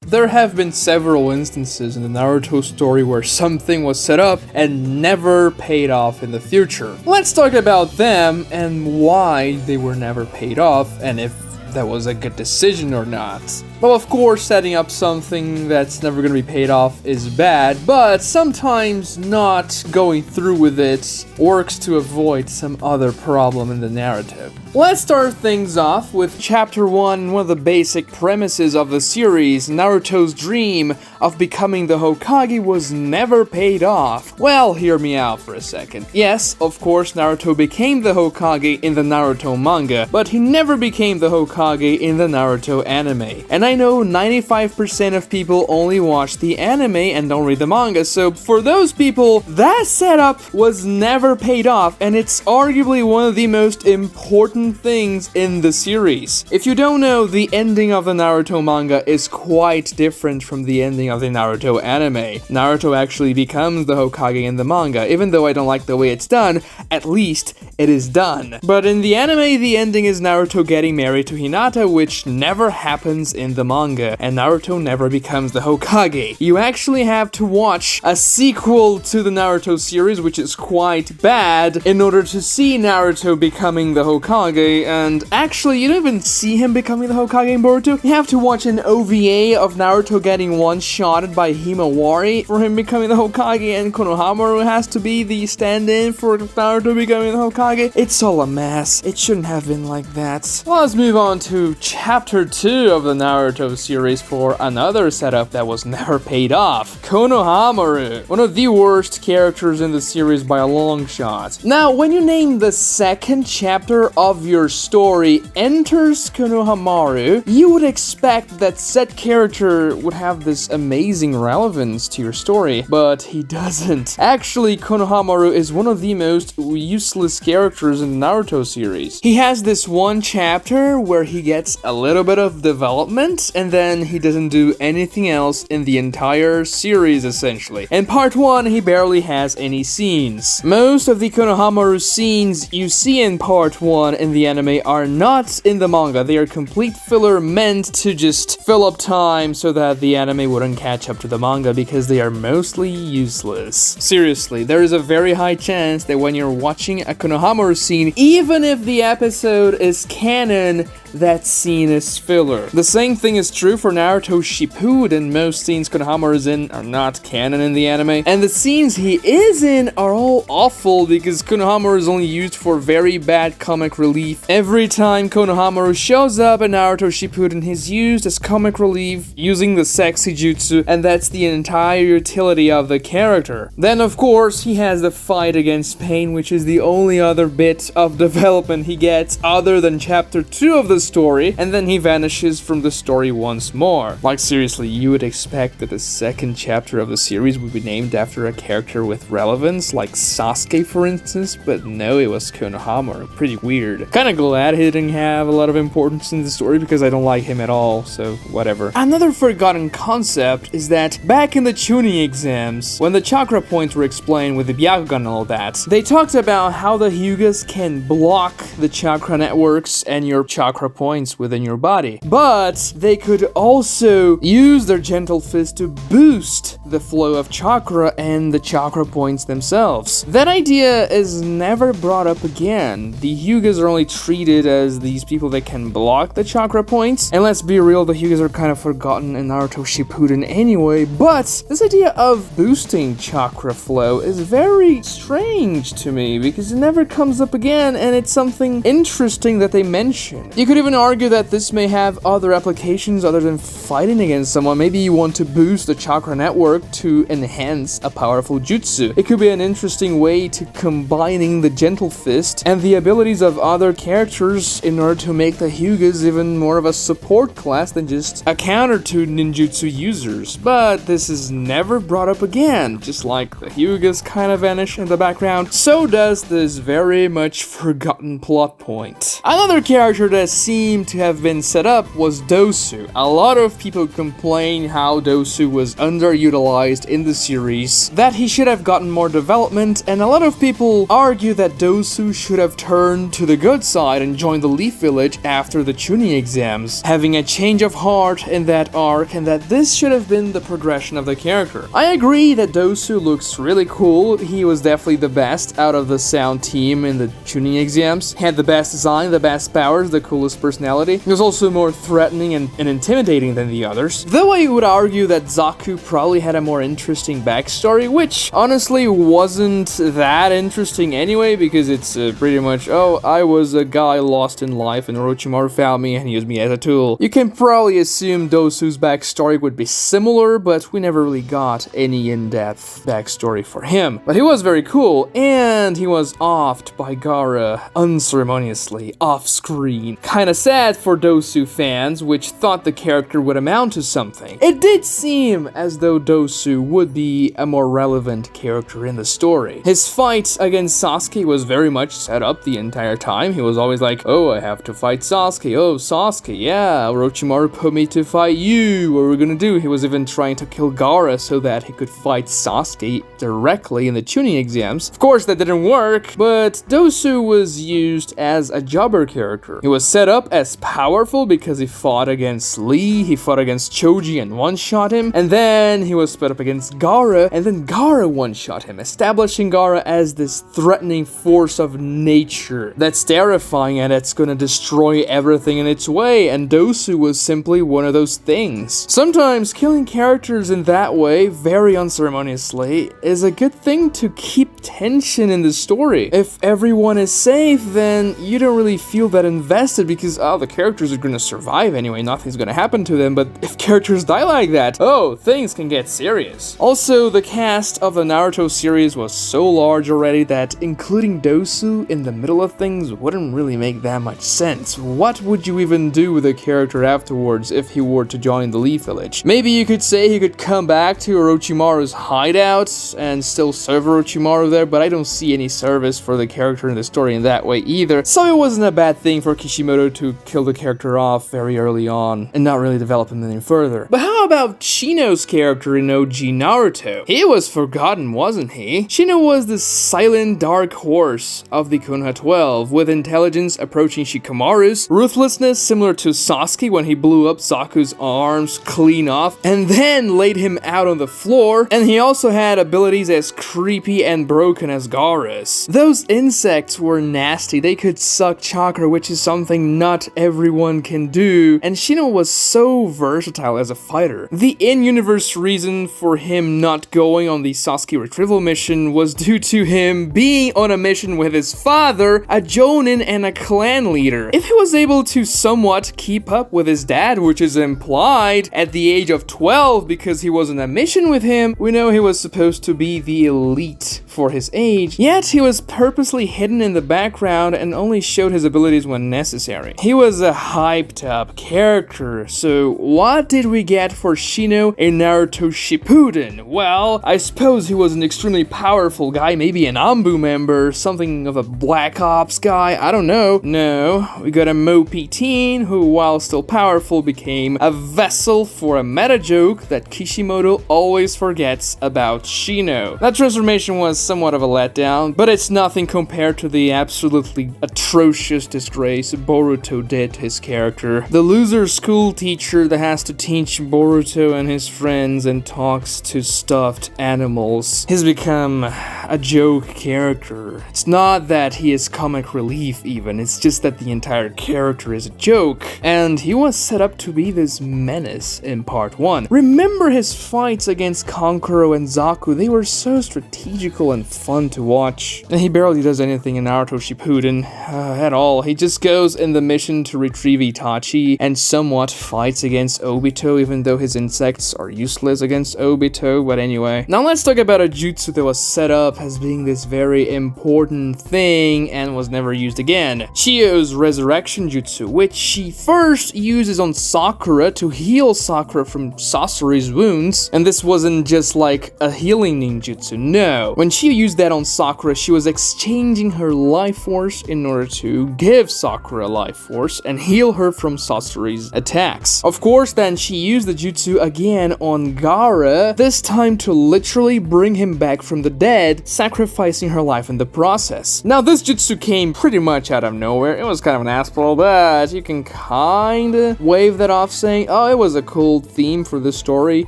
There have been several instances in the Naruto story where something was set up and never paid off in the future. Let's talk about them and why they were never paid off, and if that was a good decision or not. Well, of course, setting up something that's never gonna be paid off is bad, but sometimes not going through with it works to avoid some other problem in the narrative. Let's start things off with Chapter 1, one of the basic premises of the series. Naruto's dream of becoming the Hokage was never paid off. Well, hear me out for a second. Yes, of course, Naruto became the Hokage in the Naruto Manga, but he never became the Hokage in the Naruto Anime. And I know 95% of people only watch the anime and don't read the manga, so for those people, that setup was never paid off, and it's arguably one of the most important things in the series. If you don't know, the ending of the Naruto manga is quite different from the ending of the Naruto anime. Naruto actually becomes the Hokage in the manga. Even though I don't like the way it's done, at least it is done. But in the anime, the ending is Naruto getting married to Hinata, which never happens in the manga, and Naruto never becomes the Hokage. You actually have to watch a sequel to the Naruto series, which is quite bad, in order to see Naruto becoming the Hokage, and actually, you don't even see him becoming the Hokage in Boruto. You have to watch an OVA of Naruto getting one-shotted by Himawari for him becoming the Hokage, and Konohamaru has to be the stand-in for Naruto becoming the Hokage. It's all a mess. It shouldn't have been like that. Well, let's move on to Chapter 2 of the Naruto series for another setup that was never paid off. Konohamaru, one of the worst characters in the series by a long shot. Now, when you name the second chapter of your story Enters Konohamaru, you would expect that said character would have this amazing relevance to your story, but he doesn't. Actually, Konohamaru is one of the most useless characters in the Naruto series. He has this one chapter where he gets a little bit of development, and then he doesn't do anything else in the entire series, essentially. In part 1, he barely has any scenes. Most of the Konohamaru scenes you see in part 1 in the anime are not in the manga. They are complete filler meant to just fill up time so that the anime wouldn't catch up to the manga, because they are mostly useless. Seriously, there is a very high chance that when you're watching a Konohamaru scene, even if the episode is canon, that scene is filler. The same thing is true for Naruto Shippuden. Most scenes Konohamaru is in are not canon in the anime, and the scenes he is in are all awful because Konohamaru is only used for very bad comic relief. Every time Konohamaru shows up in Naruto Shippuden, he's used as comic relief using the sexy jutsu, and that's the entire utility of the character. Then of course he has the fight against Pain, which is the only other bit of development he gets other than chapter 2 of the story, and then he vanishes from the story once more. Like seriously, you would expect that the second chapter of the series would be named after a character with relevance, like Sasuke for instance, but no, it was Konohamaru. Pretty weird. Kinda glad he didn't have a lot of importance in the story because I don't like him at all, so whatever. Another forgotten concept is that back in the Chunin exams, when the chakra points were explained with the Byakugan and all that, they talked about how the Hyugas can block the chakra networks and your chakra points within your body, but they could also use their gentle fist to boost the flow of chakra and the chakra points themselves. That idea is never brought up again. The Hyugas are only treated as these people that can block the chakra points, and let's be real, the Hyugas are kind of forgotten in Naruto Shippuden anyway, but this idea of boosting chakra flow is very strange to me because it never comes up again, and it's something interesting that they mention. You could even argue that this may have other applications other than fighting against someone. Maybe you want to boost the chakra network to enhance a powerful jutsu. It could be an interesting way to combining the gentle fist and the abilities of other characters in order to make the Hyugas even more of a support class than just a counter to ninjutsu users. But this is never brought up again. Just like the Hyugas kind of vanish in the background, so does this very much forgotten plot point. Another character that seems seemed to have been set up was Dosu. A lot of people complain how Dosu was underutilized in the series, that he should have gotten more development, and a lot of people argue that Dosu should have turned to the good side and joined the Leaf Village after the Chunin exams, having a change of heart in that arc, and that this should have been the progression of the character. I agree that Dosu looks really cool. He was definitely the best out of the sound team in the Chunin exams. He had the best design, the best powers, the coolest personality. He was also more threatening and intimidating than the others. Though I would argue that Zaku probably had a more interesting backstory, which honestly wasn't that interesting anyway, because it's pretty much, oh, I was a guy lost in life and Orochimaru found me and used me as a tool. You can probably assume Dosu's backstory would be similar, but we never really got any in-depth backstory for him. But he was very cool, and he was offed by Gaara unceremoniously, off-screen. Kinda sad for Dosu fans, which thought the character would amount to something. It did seem as though Dosu would be a more relevant character in the story. His fight against Sasuke was very much set up the entire time. He was always like, oh, I have to fight Sasuke. Oh, Sasuke, yeah, Orochimaru put me to fight you. What are we gonna do? He was even trying to kill Gaara so that he could fight Sasuke directly in the Chunin exams. Of course, that didn't work, but Dosu was used as a jobber character. He was set up as powerful because he fought against Lee, he fought against Choji and one-shot him, and then he was put up against Gaara, and then Gaara one-shot him, establishing Gaara as this threatening force of nature that's terrifying and it's gonna destroy everything in its way, and Dosu was simply one of those things. Sometimes killing characters in that way, very unceremoniously, is a good thing to keep tension in the story. If everyone is safe, then you don't really feel that invested because, oh, the characters are gonna survive anyway, nothing's gonna happen to them, but if characters die like that, oh, things can get serious. Also, the cast of the Naruto series was so large already that including Dosu in the middle of things wouldn't really make that much sense. What would you even do with a character afterwards if he were to join the Leaf Village? Maybe you could say he could come back to Orochimaru's hideout and still serve Orochimaru there, but I don't see any service for the character in the story in that way either, so it wasn't a bad thing for Kishimoto to kill the character off very early on and not really develop him any further. But how about Shino's character in OG Naruto? He was forgotten, wasn't he? Shino was the silent dark horse of the Konoha 12, with intelligence approaching Shikamaru's, ruthlessness similar to Sasuke when he blew up Zaku's arms clean off and then laid him out on the floor, and he also had abilities as creepy and broken as Gaara's. Those insects were nasty, they could suck chakra, which is something not everyone can do, and Shino was so versatile as a fighter. The in-universe reason for him not going on the Sasuke retrieval mission was due to him being on a mission with his father, a Jonin and a clan leader. If he was able to somewhat keep up with his dad, which is implied at the age of 12 because he was on a mission with him, we know he was supposed to be the elite for his age, yet he was purposely hidden in the background and only showed his abilities when necessary. He was a hyped up character, so what did we get for Shino in Naruto Shippuden? Well, I suppose he was an extremely powerful guy, maybe an Anbu member, something of a Black Ops guy, I don't know. No, we got a mopey teen who, while still powerful, became a vessel for a meta joke that Kishimoto always forgets about Shino. That transformation was somewhat of a letdown, but it's nothing compared to the absolutely atrocious disgrace Boruto did to his character. The loser school teacher that has to teach Boruto and his friends and talks to stuffed animals. He's become a joke character. It's not that he is comic relief even, it's just that the entire character is a joke, and he was set up to be this menace in part 1. Remember his fights against Kankuro and Zaku, they were so strategical and fun to watch. And he barely does anything in Naruto Shippuden at all. He just goes in the mission to retrieve Itachi and somewhat fights against Obito, even though his insects are useless against Obito, but anyway. Now let's talk about a jutsu that was set up as being this very important thing and was never used again. Chiyo's resurrection jutsu, which she first uses on Sakura to heal Sakura from Sasori's wounds, and this wasn't just like a healing ninjutsu, no. When she used that on Sakura, she was exchanging her life force in order to give Sakura life force and heal her from Sasori's attacks. Of course, then she used the jutsu again on Gaara, this time to literally bring him back from the dead, sacrificing her life in the process. Now, this jutsu came pretty much out of nowhere. It was kind of an asshole, but you can kinda wave that off saying, oh, it was a cool theme for the story.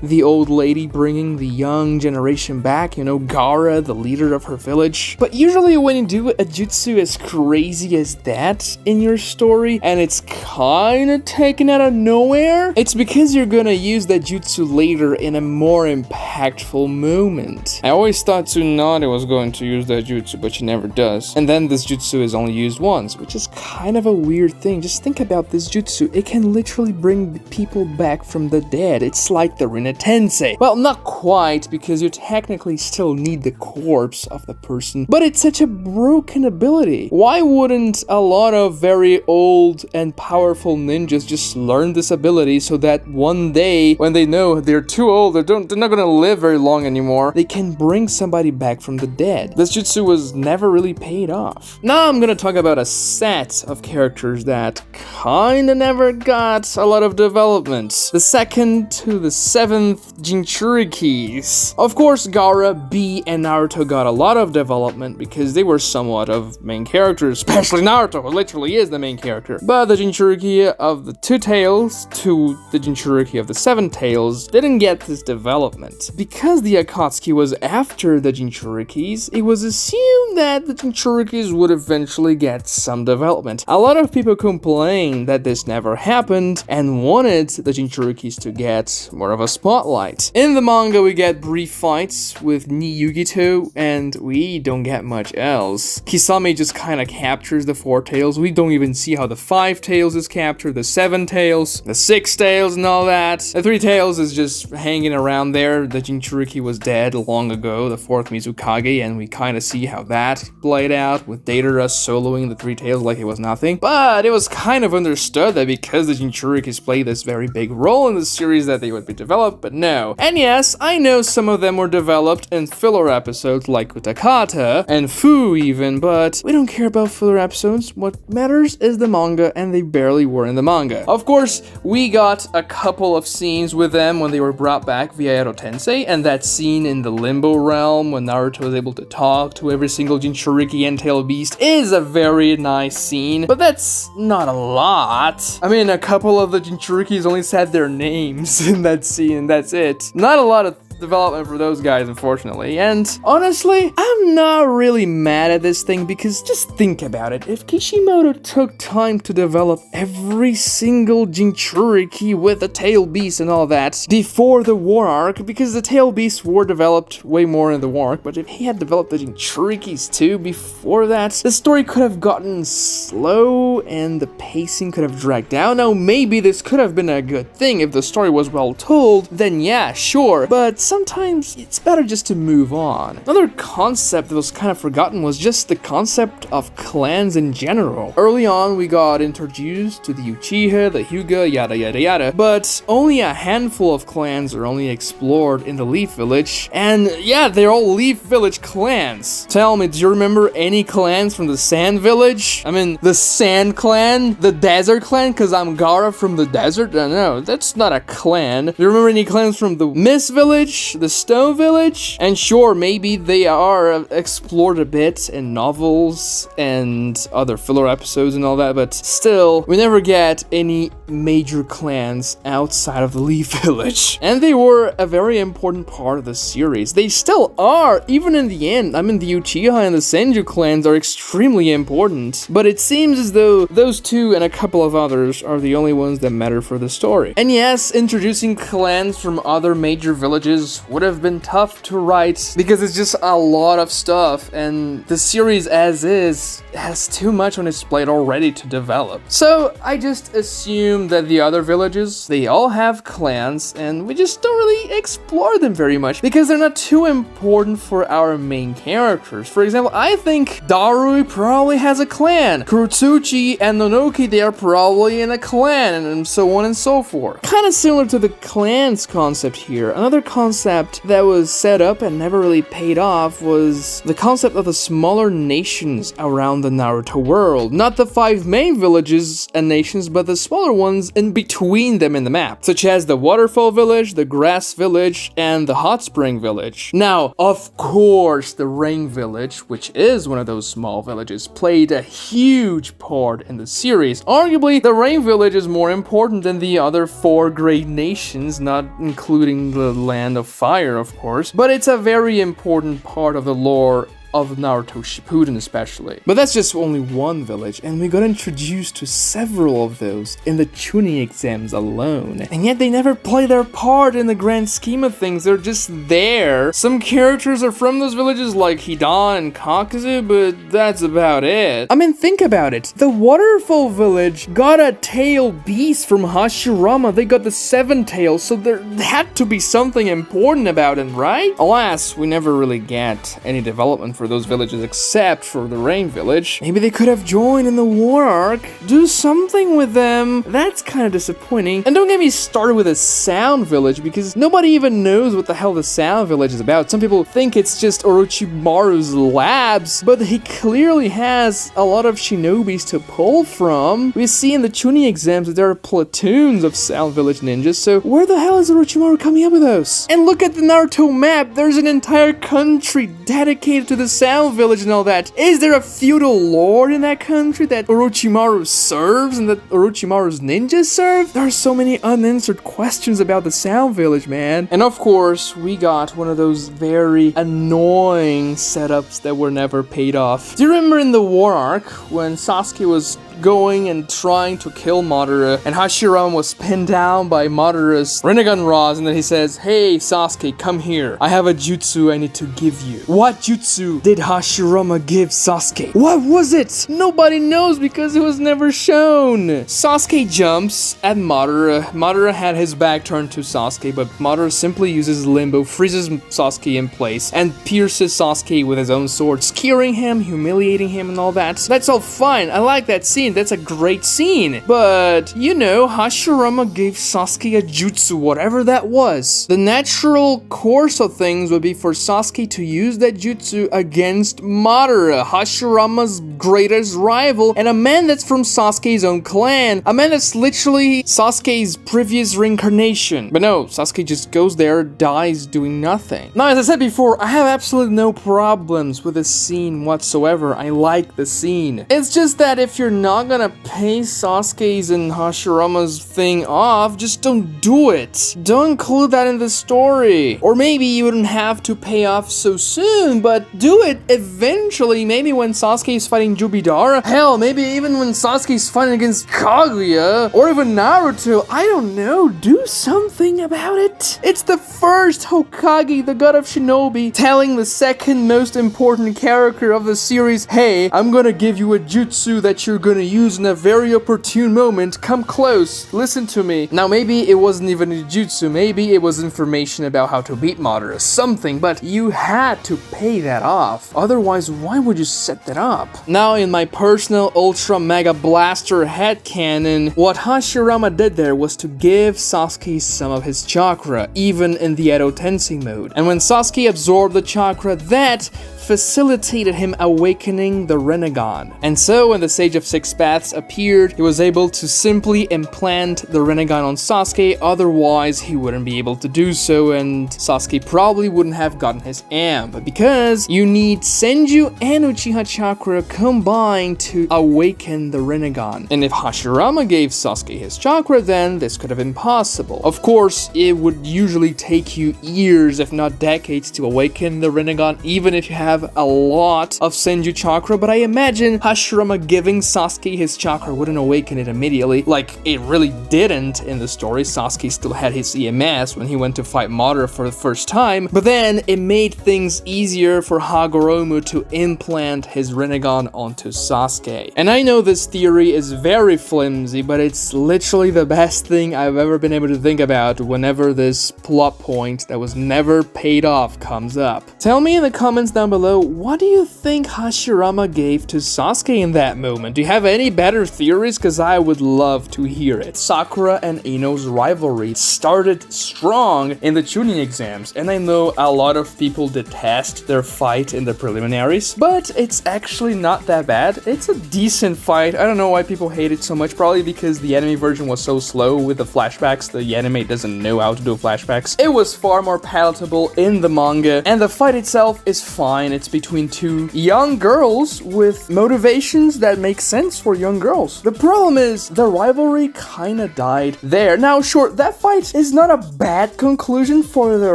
The old lady bringing the young generation back, you know, Gaara, the leader of her village. But usually when you do a jutsu as crazy as that in your story, and it's kinda taken out of nowhere, it's because you're gonna use that jutsu later in a more impactful moment. I always thought Tsunade was going to use that jutsu, but she never does. And then this jutsu is only used once, which is kind of a weird thing. Just think about this jutsu. It can literally bring people back from the dead. It's like the Rinne Tensei. Well, not quite, because you technically still need the corpse of the person, but it's such a broken ability. Why wouldn't a lot of very old and powerful ninjas just learn this ability so that one day, when they know they're too old, they're not gonna live very long anymore, they can bring somebody back from the dead? This jutsu was never really paid off. Now I'm gonna talk about a set of characters that kinda never got a lot of development. The 2nd to the 7th Jinchurikis. Of course, Gaara, Bee, and Naruto got a lot of development because they were somewhat of main characters, especially Naruto, who literally is the main character. But the Jinchuriki of the 2 tails to the Jinchuriki of the 7 tails didn't get this development. Because the Akatsuki was after the Jinchurikis, it was assumed that the Jinchurikis would eventually get some development. A lot of people complained that this never happened and wanted the Jinchurikis to get more of a spotlight. In the manga, we get brief fights with Ni Yugito, and we don't get much else. Kisame just kinda captures the 4 tails. We don't even see how the 5 tails is captured, the 7 tails, the 6 tails, and all that. The 3 tails is just hanging around there. The Jinchuriki was dead long ago, the 4th Mizukage, and we kinda see how that played out with Deidara soloing the 3 tails like it was nothing. But it was kind of understood that because the Jinchurikis played this very big role in the series that they would be developed, but no. And yes, I know some of them were developed in filler episodes like Utakata and Fu even, but we don't care about filler episodes. What matters is the manga, and they barely were in the manga. Of course, we got a couple of scenes with them when they were brought back via Edo Tensei, and that scene in the Limbo Realm when Naruto was able to talk to every single Jinchuriki and Tail Beast is a very nice scene, but that's not a lot. I mean, a couple of the Jinchurikis only said their names in that scene, and that's it. Not a lot of development for those guys, unfortunately. And honestly, I'm not really mad at this thing, because just think about it. If Kishimoto took time to develop every single Jinchuriki with the tail beast and all that before the war arc, because the tail beasts were developed way more in the war arc, but if he had developed the Jinchurikis too before that, the story could have gotten slow and the pacing could have dragged down. Now, maybe this could have been a good thing if the story was well told, then yeah, sure, but sometimes it's better just to move on. Another concept that was kind of forgotten was just the concept of clans in general. Early on, we got introduced to the Uchiha, the Hyuga, yada yada yada, but only a handful of clans are only explored in the Leaf Village, and yeah, they're all Leaf Village clans. Tell me, do you remember any clans from the Sand Village? I mean, the Sand Clan? The Desert Clan? Cause I'm Gaara from the desert? No, that's not a clan. Do you remember any clans from the Mist Village? The Stone Village? And sure, maybe they are explored a bit in novels and other filler episodes and all that, but still, we never get any major clans outside of the Leaf Village. And they were a very important part of the series. They still are, even in the end. I mean, the Uchiha and the Senju clans are extremely important, but it seems as though those 2 and a couple of others are the only ones that matter for the story. And yes, introducing clans from other major villages would have been tough to write because it's just a lot of stuff, and the series as is has too much on its plate already to develop. So I just assumed assume that the other villages, they all have clans, and we just don't really explore them very much because they're not too important for our main characters. For example, I think Darui probably has a clan. Kurotsuchi and Nonoki, they are probably in a clan, and so on and so forth. Kind of similar to the clans concept here. Another concept that was set up and never really paid off was the concept of the smaller nations around the Naruto world. Not the 5 main villages and nations, but the smaller ones in between them in the map, such as the Waterfall Village, the Grass Village, and the Hot Spring Village. Now, of course, the Rain Village, which is one of those small villages, played a huge part in the series. Arguably, the Rain Village is more important than the other 4 great nations, not including the Land of Fire, of course, but it's a very important part of the lore of Naruto Shippuden especially. But that's just only one village, and we got introduced to several of those in the tuning exams alone. And yet they never play their part in the grand scheme of things, they're just there. Some characters are from those villages like Hidan and Kakuzu, but that's about it. I mean, think about it. The Waterfall Village got a tail beast from Hashirama, they got the 7 tails, so there had to be something important about it, right? Alas, we never really get any development for those villages except for the Rain Village. Maybe they could have joined in the war arc. Do something with them. That's kind of disappointing. And don't get me started with the Sound Village, because nobody even knows what the hell the Sound Village is about. Some people think it's just Orochimaru's labs, but he clearly has a lot of shinobis to pull from. We see in the tuning exams that there are platoons of Sound Village ninjas, so where the hell is Orochimaru coming up with those? And look at the Naruto map. There's an entire country dedicated to the Sound Village and all that. Is there a feudal lord in that country that Orochimaru serves and that Orochimaru's ninjas serve? There are so many unanswered questions about the Sound Village, man. And of course, we got one of those very annoying setups that were never paid off. Do you remember in the war arc when Sasuke was going and trying to kill Madara, and Hashirama was pinned down by Madara's Rinnegan Raws, and then he says, "Hey Sasuke, come here. I have a jutsu I need to give you." What jutsu did Hashirama give Sasuke? What was it? Nobody knows because it was never shown. Sasuke jumps at Madara. Madara had his back turned to Sasuke, but Madara simply uses Limbo, freezes Sasuke in place, and pierces Sasuke with his own sword, scaring him, humiliating him, and all that. That's all fine. I like that scene. That's a great scene. But, you know, Hashirama gave Sasuke a jutsu, whatever that was. The natural course of things would be for Sasuke to use that jutsu against Madara, Hashirama's greatest rival, and a man that's from Sasuke's own clan. A man that's literally Sasuke's previous reincarnation. But no, Sasuke just goes there, dies doing nothing. Now, as I said before, I have absolutely no problems with this scene whatsoever. I like the scene. It's just that if you're not gonna pay Sasuke's and Hashirama's thing off, just don't do it. Don't include that in the story. Or maybe you wouldn't have to pay off so soon, but do it eventually. Maybe when Sasuke is fighting Jubidara. Hell, maybe even when Sasuke is fighting against Kaguya. Or even Naruto. I don't know. Do something about it. It's the first Hokage, the god of shinobi, telling the second most important character of the series, "Hey, I'm gonna give you a jutsu that you're gonna use in a very opportune moment. Come close, listen to me." Now, maybe it wasn't even a jutsu, maybe it was information about how to beat Madara, something, but you had to pay that off. Otherwise, why would you set that up? Now, in my personal Ultra Mega Blaster headcanon, what Hashirama did there was to give Sasuke some of his chakra, even in the Edo Tensei mode. And when Sasuke absorbed the chakra, that facilitated him awakening the Rinnegan. And so when the Sage of Six Paths appeared, he was able to simply implant the Rinnegan on Sasuke, otherwise he wouldn't be able to do so, and Sasuke probably wouldn't have gotten his amp, because you need Senju and Uchiha chakra combined to awaken the Rinnegan. And if Hashirama gave Sasuke his chakra, then this could have been possible. Of course, it would usually take you years, if not decades, to awaken the Rinnegan, even if you have a lot of Senju chakra, but I imagine Hashirama giving Sasuke Sasuke, his chakra wouldn't awaken it immediately, like it really didn't in the story. Sasuke still had his EMS when he went to fight Madara for the first time, but then it made things easier for Hagoromo to implant his Rinnegan onto Sasuke. And I know this theory is very flimsy, but it's literally the best thing I've ever been able to think about whenever this plot point that was never paid off comes up. Tell me in the comments down below, what do you think Hashirama gave to Sasuke in that moment? Do you have any better theories? Because I would love to hear it. Sakura and Ino's rivalry started strong in the Chunin exams, and I know a lot of people detest their fight in the preliminaries, but it's actually not that bad. It's a decent fight. I don't know why people hate it so much, probably because the anime version was so slow with the flashbacks. The anime doesn't know how to do flashbacks. It was far more palatable in the manga, and the fight itself is fine. It's between two young girls with motivations that make sense for young girls. The problem is the rivalry kinda died there. Now, sure, that fight is not a bad conclusion for the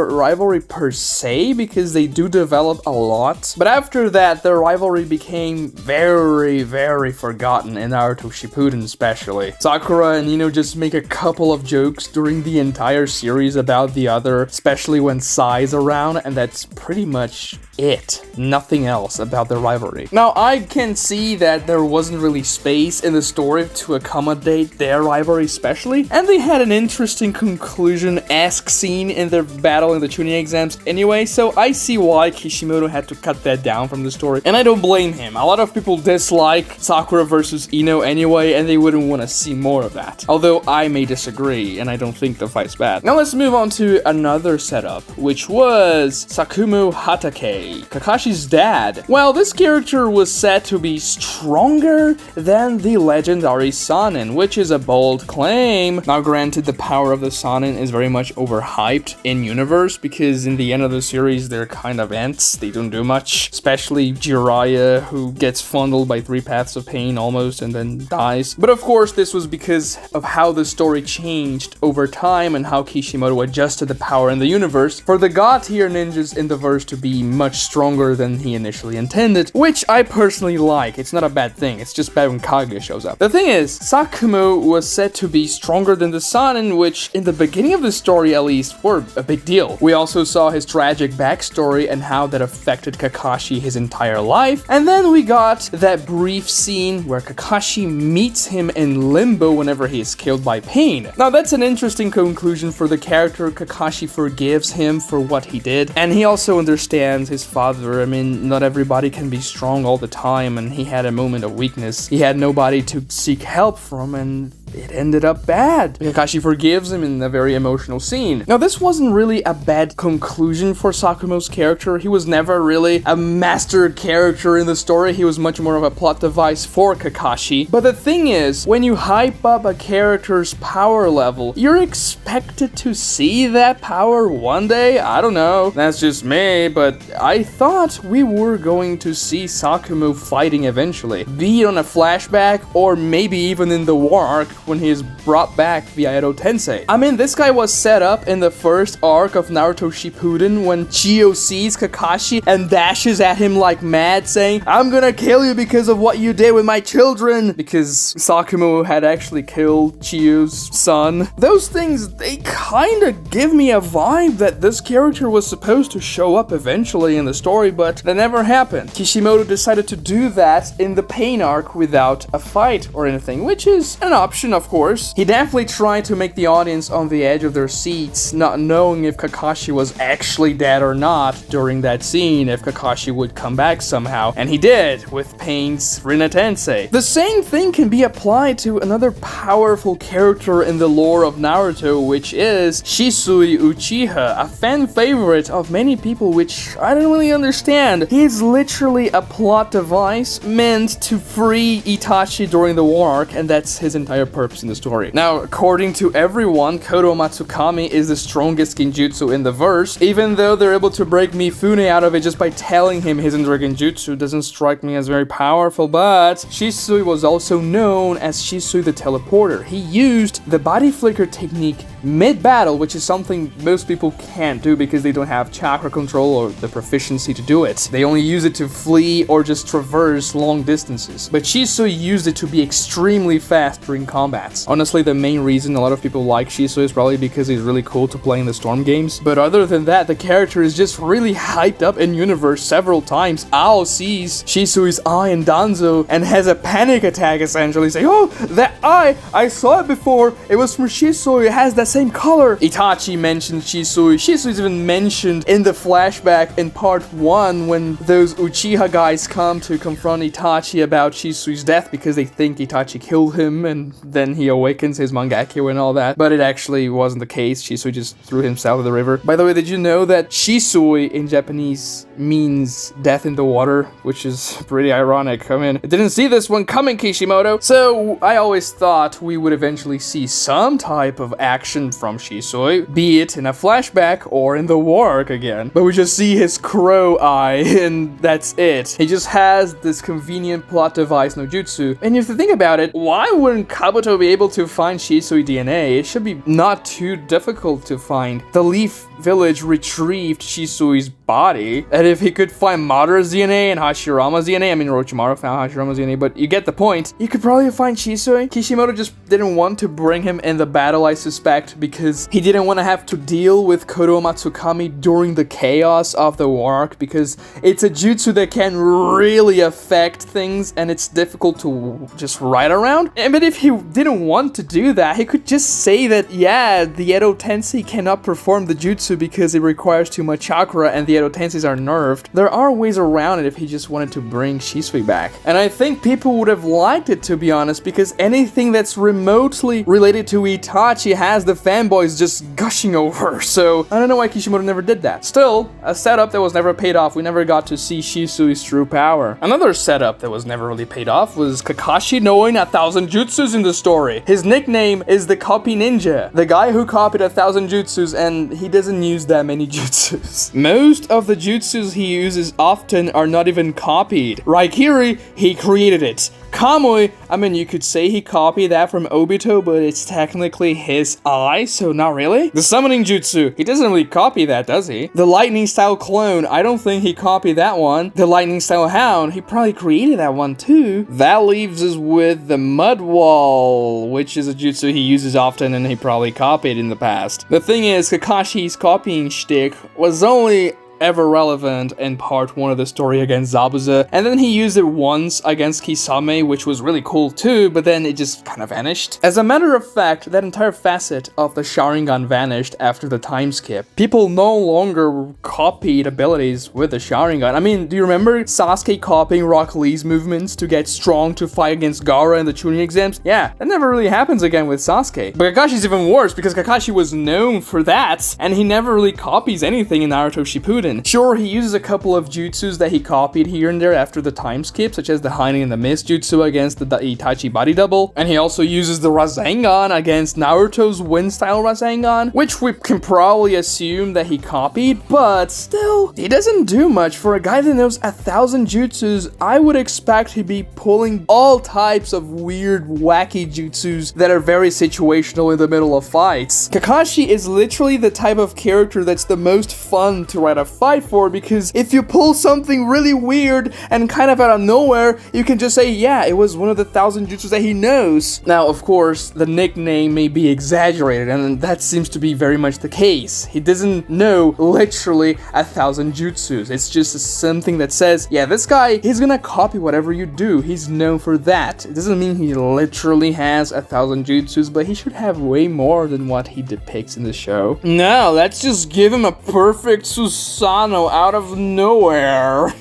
rivalry per se, because they do develop a lot, but after that, the rivalry became very, very forgotten in Naruto Shippuden especially. Sakura and Ino just make a couple of jokes during the entire series about the other, especially when Sai's around, and that's pretty much it. Nothing else about the rivalry. Now, I can see that there wasn't really space in the story to accommodate their rivalry especially, and they had an interesting conclusion-esque scene in their battle in the Chunin exams anyway, so I see why Kishimoto had to cut that down from the story, and I don't blame him. A lot of people dislike Sakura versus Ino anyway, and they wouldn't want to see more of that. Although I may disagree, and I don't think the fight's bad. Now let's move on to another setup, which was Sakumo Hatake, Kakashi's dad. Well, this character was said to be stronger than the legendary Sannin, which is a bold claim. Now granted, the power of the Sannin is very much overhyped in universe, because in the end of the series, they're kind of ants. They don't do much, especially Jiraiya, who gets fondled by 3 paths of pain almost and then dies. But of course, this was because of how the story changed over time and how Kishimoto adjusted the power in the universe for the god tier ninjas in the verse to be much stronger than he initially intended, which I personally like. It's not a bad thing, it's just bad when Kage shows up. The thing is, Sakumo was said to be stronger than the Sannin, which in the beginning of the story at least were a big deal. We also saw his tragic backstory and how that affected Kakashi his entire life, and then we got that brief scene where Kakashi meets him in limbo whenever he is killed by pain. Now that's an interesting conclusion for the character. Kakashi forgives him for what he did, and he also understands his father. I mean, not everybody can be strong all the time, and he had a moment of weakness. He had nobody to seek help from, and it ended up bad. Kakashi forgives him in a very emotional scene. Now, this wasn't really a bad conclusion for Sakumo's character. He was never really a master character in the story. He was much more of a plot device for Kakashi. But the thing is, when you hype up a character's power level, you're expected to see that power one day? I don't know. That's just me, but I thought we were going to see Sakumo fighting eventually. Be it on a flashback, or maybe even in the war arc, when he is brought back via Edo Tensei. I mean, this guy was set up in the first arc of Naruto Shippuden when Chiyo sees Kakashi and dashes at him like mad, saying, "I'm gonna kill you because of what you did with my children," because Sakumo had actually killed Chiyo's son. Those things, they kinda give me a vibe that this character was supposed to show up eventually in the story, but that never happened. Kishimoto decided to do that in the pain arc without a fight or anything, which is an option, of course. He definitely tried to make the audience on the edge of their seats, not knowing if Kakashi was actually dead or not during that scene, if Kakashi would come back somehow, and he did, with Pain's Rinne Tensei. The same thing can be applied to another powerful character in the lore of Naruto, which is Shisui Uchiha, a fan favorite of many people, which I don't really understand. He's literally a plot device meant to free Itachi during the war arc, and that's his entire purpose. purpose in the story. Now, according to everyone, Kodo Matsukami is the strongest genjutsu in the verse, even though they're able to break Mifune out of it just by telling him his entire genjutsu. Doesn't strike me as very powerful, but Shisui was also known as Shisui the Teleporter. He used the body flicker technique mid-battle, which is something most people can't do because they don't have chakra control or the proficiency to do it. They only use it to flee or just traverse long distances. But Shisui used it to be extremely fast during combats. Honestly, the main reason a lot of people like Shisui is probably because he's really cool to play in the Storm games. But other than that, the character is just really hyped up in universe several times. Ao sees Shisui's eye in Danzo and has a panic attack, essentially saying, "Oh, that eye! I saw it before! It was from Shisui, it has that same color!" Itachi mentioned Shisui. Shisui's even mentioned in the flashback in part 1 when those Uchiha guys come to confront Itachi about Shisui's death because they think Itachi killed him and then he awakens his Mangekyo and all that. But it actually wasn't the case. Shisui just threw himself in the river. By the way, did you know that Shisui in Japanese means death in the water, which is pretty ironic. I mean, I didn't see this one coming, Kishimoto. So I always thought we would eventually see some type of action from Shisui, be it in a flashback or in the war arc again. But we just see his crow eye and that's it. He just has this convenient plot device no jutsu. And if you think about it, why wouldn't Kabuto be able to find Shisui DNA? It should be not too difficult to find. The Leaf Village retrieved Shisui's body, and if he could find Madara's DNA and Hashirama's DNA, I mean Orochimaru found Hashirama's DNA, but you get the point. You could probably find Shisui. Kishimoto just didn't want to bring him in the battle, I suspect, because he didn't want to have to deal with Kodo Matsukami during the chaos of the war arc, because it's a jutsu that can really affect things and it's difficult to just ride around. But if he didn't want to do that, he could just say that, yeah, the Edo Tensei cannot perform the jutsu because it requires too much chakra and the Edo Tenseis are nerfed. There are ways around it if he just wanted to bring Shisui back. And I think people would have liked it, to be honest, because anything that's remotely related to Itachi has the fanboys just gushing over. So I don't know why Kishimoto never did that. Still, a setup that was never paid off. We never got to see Shisui's true power. Another setup that was never really paid off was Kakashi knowing 1,000 jutsus in the story. His nickname is the Copy Ninja, the guy who copied 1,000 jutsus, and he doesn't use that many jutsus. Most of the jutsus he uses often are not even copied. Raikiri, he created it. Kamui, I mean, you could say he copied that from Obito, but it's technically his eye, so not really. The summoning jutsu, he doesn't really copy that, does he? The lightning style clone, I don't think he copied that one. The lightning style hound, he probably created that one too. That leaves us with the mud wall, which is a jutsu he uses often and he probably copied in the past. The thing is, Kakashi's copying shtick was only ever relevant in part 1 of the story against Zabuza, and then he used it once against Kisame, which was really cool too, but then it just kind of vanished. As a matter of fact, that entire facet of the Sharingan vanished after the time skip. People no longer copied abilities with the Sharingan. I mean, do you remember Sasuke copying Rock Lee's movements to get strong to fight against Gaara in the Chunin exams? Yeah, that never really happens again with Sasuke. But Kakashi's even worse because Kakashi was known for that, and he never really copies anything in Naruto Shippuden. Sure, he uses a couple of jutsus that he copied here and there after the time skip, such as the Hiding in the Mist jutsu against the Itachi body double, and he also uses the Rasengan against Naruto's wind-style Rasengan, which we can probably assume that he copied, but still, he doesn't do much. For a guy that knows 1,000 jutsus, I would expect he'd be pulling all types of weird, wacky jutsus that are very situational in the middle of fights. Kakashi is literally the type of character that's the most fun to write a fight for, because if you pull something really weird and kind of out of nowhere, you can just say, yeah, it was one of the 1,000 jutsus that he knows. Now, of course, the nickname may be exaggerated, and that seems to be very much the case. He doesn't know literally 1,000 jutsus. It's just something that says, yeah, this guy, he's gonna copy whatever you do. He's known for that. It doesn't mean he literally has 1,000 jutsus, but he should have way more than what he depicts in the show. Now, let's just give him a perfect Susanoo out of nowhere.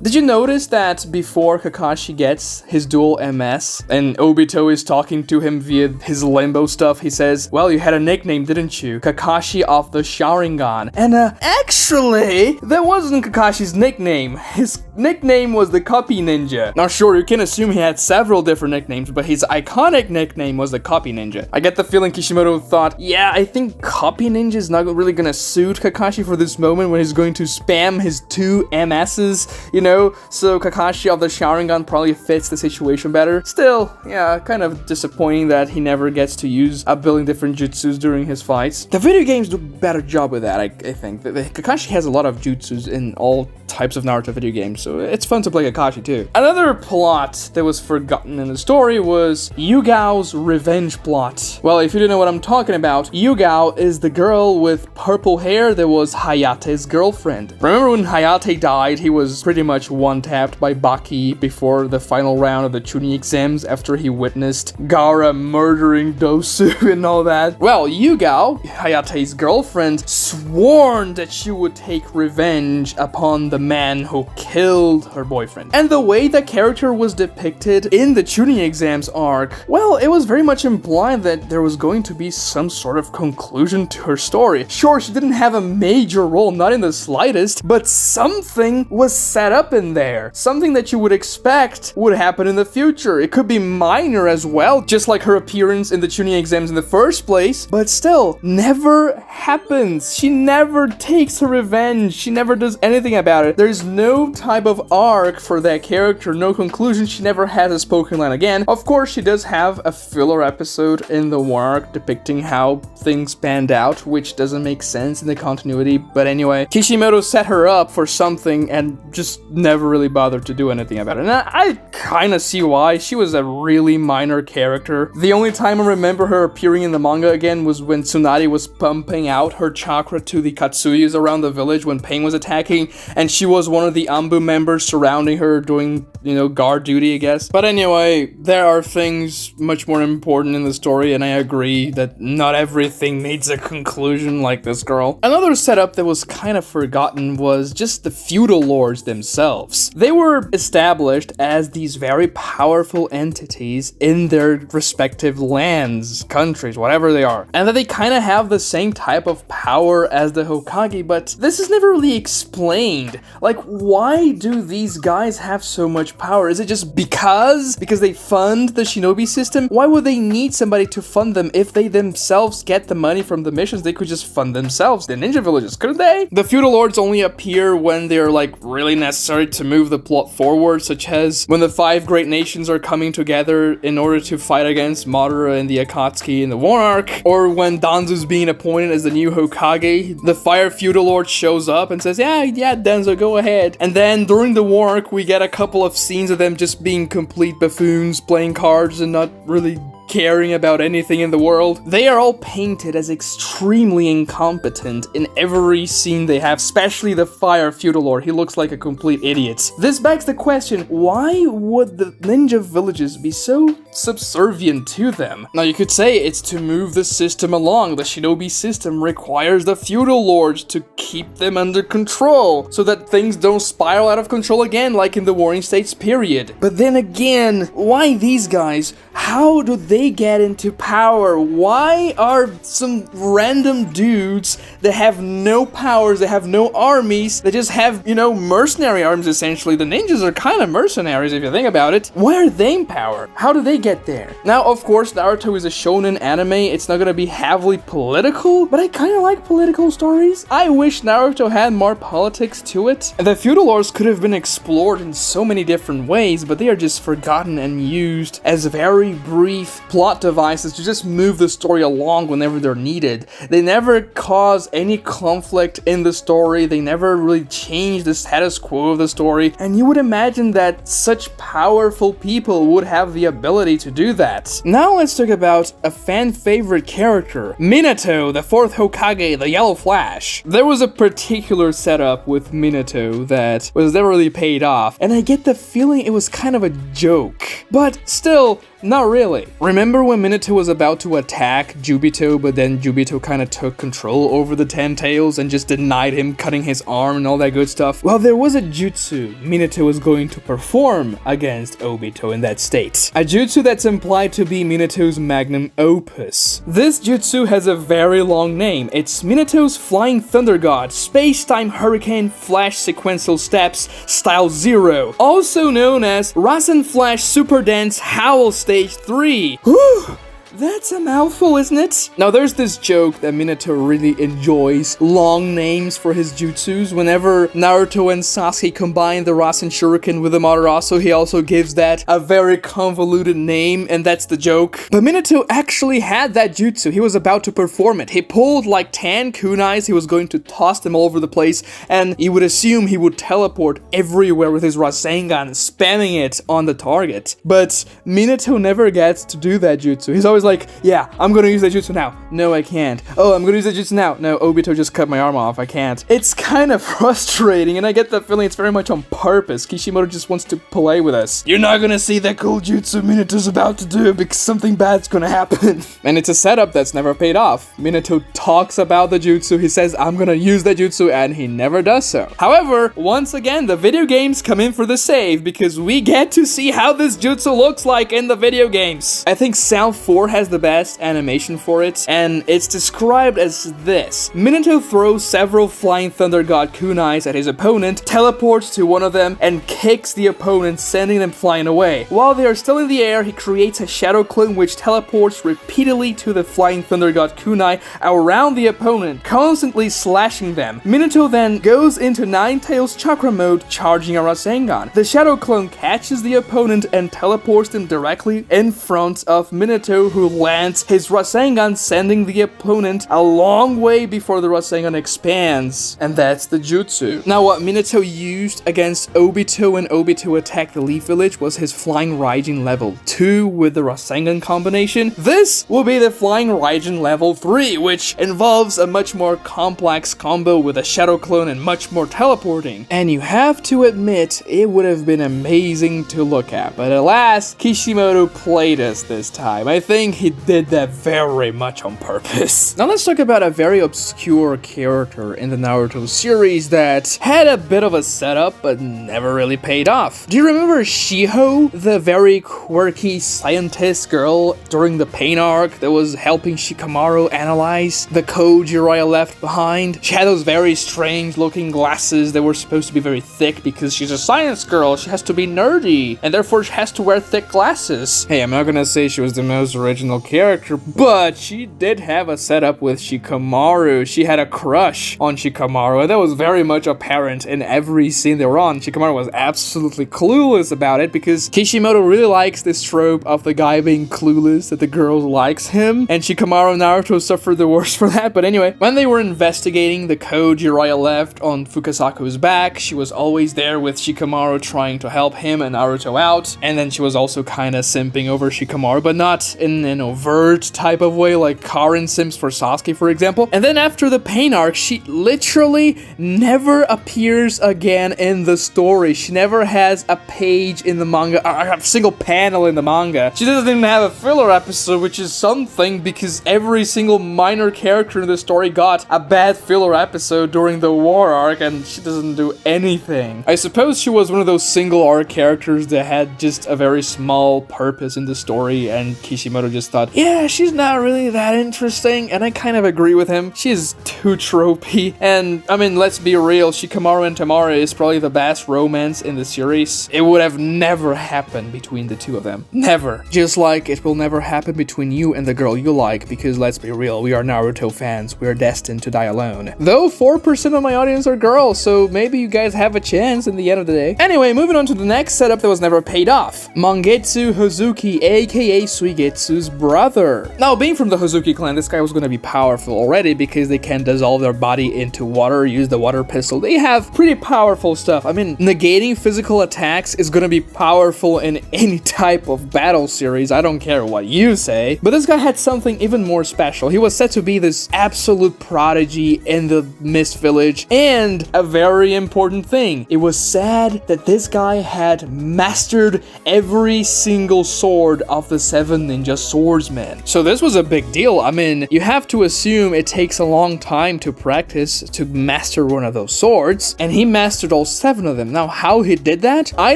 Did you notice that before Kakashi gets his dual MS and Obito is talking to him via his limbo stuff, he says, well, you had a nickname, didn't you? Kakashi of the Sharingan. And actually, that wasn't Kakashi's nickname. His nickname was the Copy Ninja. Now sure, you can assume he had several different nicknames, but his iconic nickname was the Copy Ninja. I get the feeling Kishimoto thought, yeah, I think Copy Ninja is not really gonna suit Kakashi for this moment when he's going to spam his 2 MS's, you know? So Kakashi of the Sharingan probably fits the situation better. Still, yeah, kind of disappointing that he never gets to use a billion different jutsus during his fights. The video games do a better job with that, I think. Kakashi has a lot of jutsus in all types of Naruto video games, so it's fun to play Kakashi too. Another plot that was forgotten in the story was Yugao's revenge plot. Well, if you don't know what I'm talking about, Yugao is the girl with purple hair that was Hayate's girlfriend. Remember when Hayate died, he was pretty much one-tapped by Baki before the final round of the Chunin exams after he witnessed Gaara murdering Dosu and all that? Well, Yugao, Hayate's girlfriend, sworn that she would take revenge upon the man who killed her boyfriend. And the way the character was depicted in the Chunin exams arc, well, it was very much implied that there was going to be some sort of conclusion to her story. Sure, she didn't have a major role, not in the slightest, but something was set up in there. Something that you would expect would happen in the future. It could be minor as well, just like her appearance in the Chunin exams in the first place, but still, never happens. She never takes her revenge. She never does anything about it. There's no type of arc for that character, no conclusion. She never has a spoken line again. Of course, she does have a filler episode in the war arc depicting how things panned out, which doesn't make sense in the continuity, but anyway, Kishimoto set her up for something and just never really bothered to do anything about it. And I kind of see why. She was a really minor character. The only time I remember her appearing in the manga again was when Tsunade was pumping out her chakra to the Katsuyas around the village when Pain was attacking, and she was one of the Ambu members surrounding her doing, you know, guard duty, I guess. But anyway, there are things much more important in the story, and I agree that not everything needs a conclusion like this girl. Another setup that was kind of forgotten was just the feudal lords themselves. They were established as these very powerful entities in their respective lands, countries, whatever they are, and that they kind of have the same type of power as the Hokage, but this is never really explained. Like, why do these guys have so much power? Is it just because they fund the shinobi system? Why would they need somebody to fund them if they themselves get the money from the missions? They could just fund themselves, the ninja villages, couldn't they? The feudal lords only appear when they're like really necessary to move the plot forward, such as when the 5 great nations are coming together in order to fight against Madara and the Akatsuki in the war arc, or when Danzo's being appointed as the new Hokage, the fire feudal lord shows up and says, yeah, Danzo, go ahead. And then during the war arc, we get a couple of scenes of them just being complete buffoons, playing cards and not really caring about anything in the world. They are all painted as extremely incompetent in every scene they have, especially the fire feudal lord. He looks like a complete idiot. This begs the question, why would the ninja villages be so subservient to them? Now you could say it's to move the system along. The shinobi system requires the feudal lords to keep them under control so that things don't spiral out of control again like in the Warring States period. But then again, why these guys? How do they get into power? Why are some random dudes that have no powers, that have no armies, that just have, you know, mercenary arms essentially? The ninjas are kind of mercenaries if you think about it. Why are they in power? How do they get there? Now, of course, Naruto is a shonen anime. It's not gonna be heavily political, but I kind of like political stories. I wish Naruto had more politics to it. The feudal lords could have been explored in so many different ways, but they are just forgotten and used as very brief plot devices to just move the story along whenever they're needed. They never cause any conflict in the story. They never really change the status quo of the story. And you would imagine that such powerful people would have the ability to do that. Now let's talk about a fan favorite character, Minato, the 4th Hokage, the Yellow Flash. There was a particular setup with Minato that was never really paid off, and I get the feeling it was kind of a joke. But still, Not really. Remember when Minato was about to attack Jubito, but then Jubito kind of took control over the 10 tails and just denied him cutting his arm and all that good stuff? Well, there was a jutsu Minato was going to perform against Obito in that state. A jutsu that's implied to be Minato's magnum opus. This jutsu has a very long name. It's Minato's Flying Thunder God, Space-Time Hurricane Flash Sequential Steps Style 0, also known as Rasen Flash Super Dance Howl Stage 3. Whew! That's a mouthful, isn't it? Now, there's this joke that Minato really enjoys long names for his jutsus. Whenever Naruto and Sasuke combine the Rasen Shuriken with the Madara, he also gives that a very convoluted name, and that's the joke. But Minato actually had that jutsu. He was about to perform it. He pulled like 10 kunais. He was going to toss them all over the place, and you would assume he would teleport everywhere with his Rasengan, spamming it on the target. But Minato never gets to do that jutsu. He's always like, yeah, I'm gonna use that jutsu now. No, I can't. Oh, I'm gonna use that jutsu now. No, Obito just cut my arm off. I can't. It's kind of frustrating, and I get the feeling it's very much on purpose. Kishimoto just wants to play with us. You're not gonna see that cool jutsu Minato's about to do because something bad's gonna happen. And it's a setup that's never paid off. Minato talks about the jutsu. He says, I'm gonna use that jutsu, and he never does so. However, once again, the video games come in for the save because we get to see how this jutsu looks like in the video games. I think Sound 4 has the best animation for it, and it's described as this. Minato throws several Flying Thunder God kunais at his opponent, teleports to one of them, and kicks the opponent, sending them flying away. While they are still in the air, he creates a shadow clone which teleports repeatedly to the Flying Thunder God kunai around the opponent, constantly slashing them. Minato then goes into Nine Tails Chakra mode, charging a Rasengan. The shadow clone catches the opponent and teleports them directly in front of Minato, who lands his Rasengan, sending the opponent a long way before the Rasengan expands. And that's the jutsu. Now, what Minato used against Obito when Obito attacked the Leaf Village was his Flying Raijin level 2 with the Rasengan combination. This will be the Flying Raijin level 3, which involves a much more complex combo with a shadow clone and much more teleporting. And you have to admit, it would have been amazing to look at. But alas, Kishimoto played us this time. I think he did that very much on purpose. Now let's talk about a very obscure character in the Naruto series that had a bit of a setup but never really paid off. Do you remember Shiho, the very quirky scientist girl during the Pain arc that was helping Shikamaru analyze the code Jiraiya left behind? She had those very strange looking glasses that were supposed to be very thick because she's a science girl. She has to be nerdy and therefore she has to wear thick glasses. Hey, I'm not gonna say she was the most original character, but she did have a setup with Shikamaru. She had a crush on Shikamaru, and that was very much apparent in every scene they were on. Shikamaru was absolutely clueless about it because Kishimoto really likes this trope of the guy being clueless, that the girl likes him, and Shikamaru and Naruto suffered the worst for that. But anyway, when they were investigating the code Jiraiya left on Fukasaku's back, she was always there with Shikamaru trying to help him and Naruto out, and then she was also kind of simping over Shikamaru, but not in an overt type of way like Karin simps for Sasuke, for example. And then after the Pain arc, she literally never appears again in the story. She never has a page in the manga, a single panel in the manga. She doesn't even have a filler episode, which is something because every single minor character in the story got a bad filler episode during the war arc, and she doesn't do anything. I suppose she was one of those single arc characters that had just a very small purpose in the story, and Kishimoto just thought, yeah, she's not really that interesting, and I kind of agree with him. She's too tropey, and I mean, let's be real, Shikamaru and Tamara is probably the best romance in the series. It would have never happened between the two of them. Never. Just like it will never happen between you and the girl you like, because let's be real, we are Naruto fans. We are destined to die alone. Though 4% of my audience are girls, so maybe you guys have a chance in the end of the day. Anyway, moving on to the next setup that was never paid off. Mangetsu Hozuki, aka Suigetsu Nararuto's brother. Now, being from the Hozuki clan, this guy was gonna be powerful already because they can dissolve their body into water, use the water pistol. They have pretty powerful stuff. I mean, negating physical attacks is gonna be powerful in any type of battle series. I don't care what you say. But this guy had something even more special. He was said to be this absolute prodigy in the Mist Village, and a very important thing, it was said that this guy had mastered every single sword of the 7 ninja swordsmen. So this was a big deal. I mean, you have to assume it takes a long time to practice to master one of those swords, and he mastered all 7 of them. Now, how he did that? I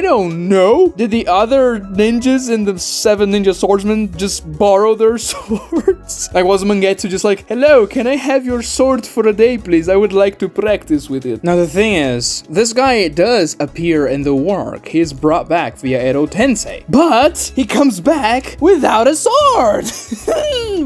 don't know. Did the other ninjas in the 7 ninja swordsmen just borrow their swords? Like, was Mangetsu just like, hello, can I have your sword for a day, please? I would like to practice with it. Now, the thing is, this guy does appear in the war arc. He is brought back via Edo Tensei, but he comes back without a sword.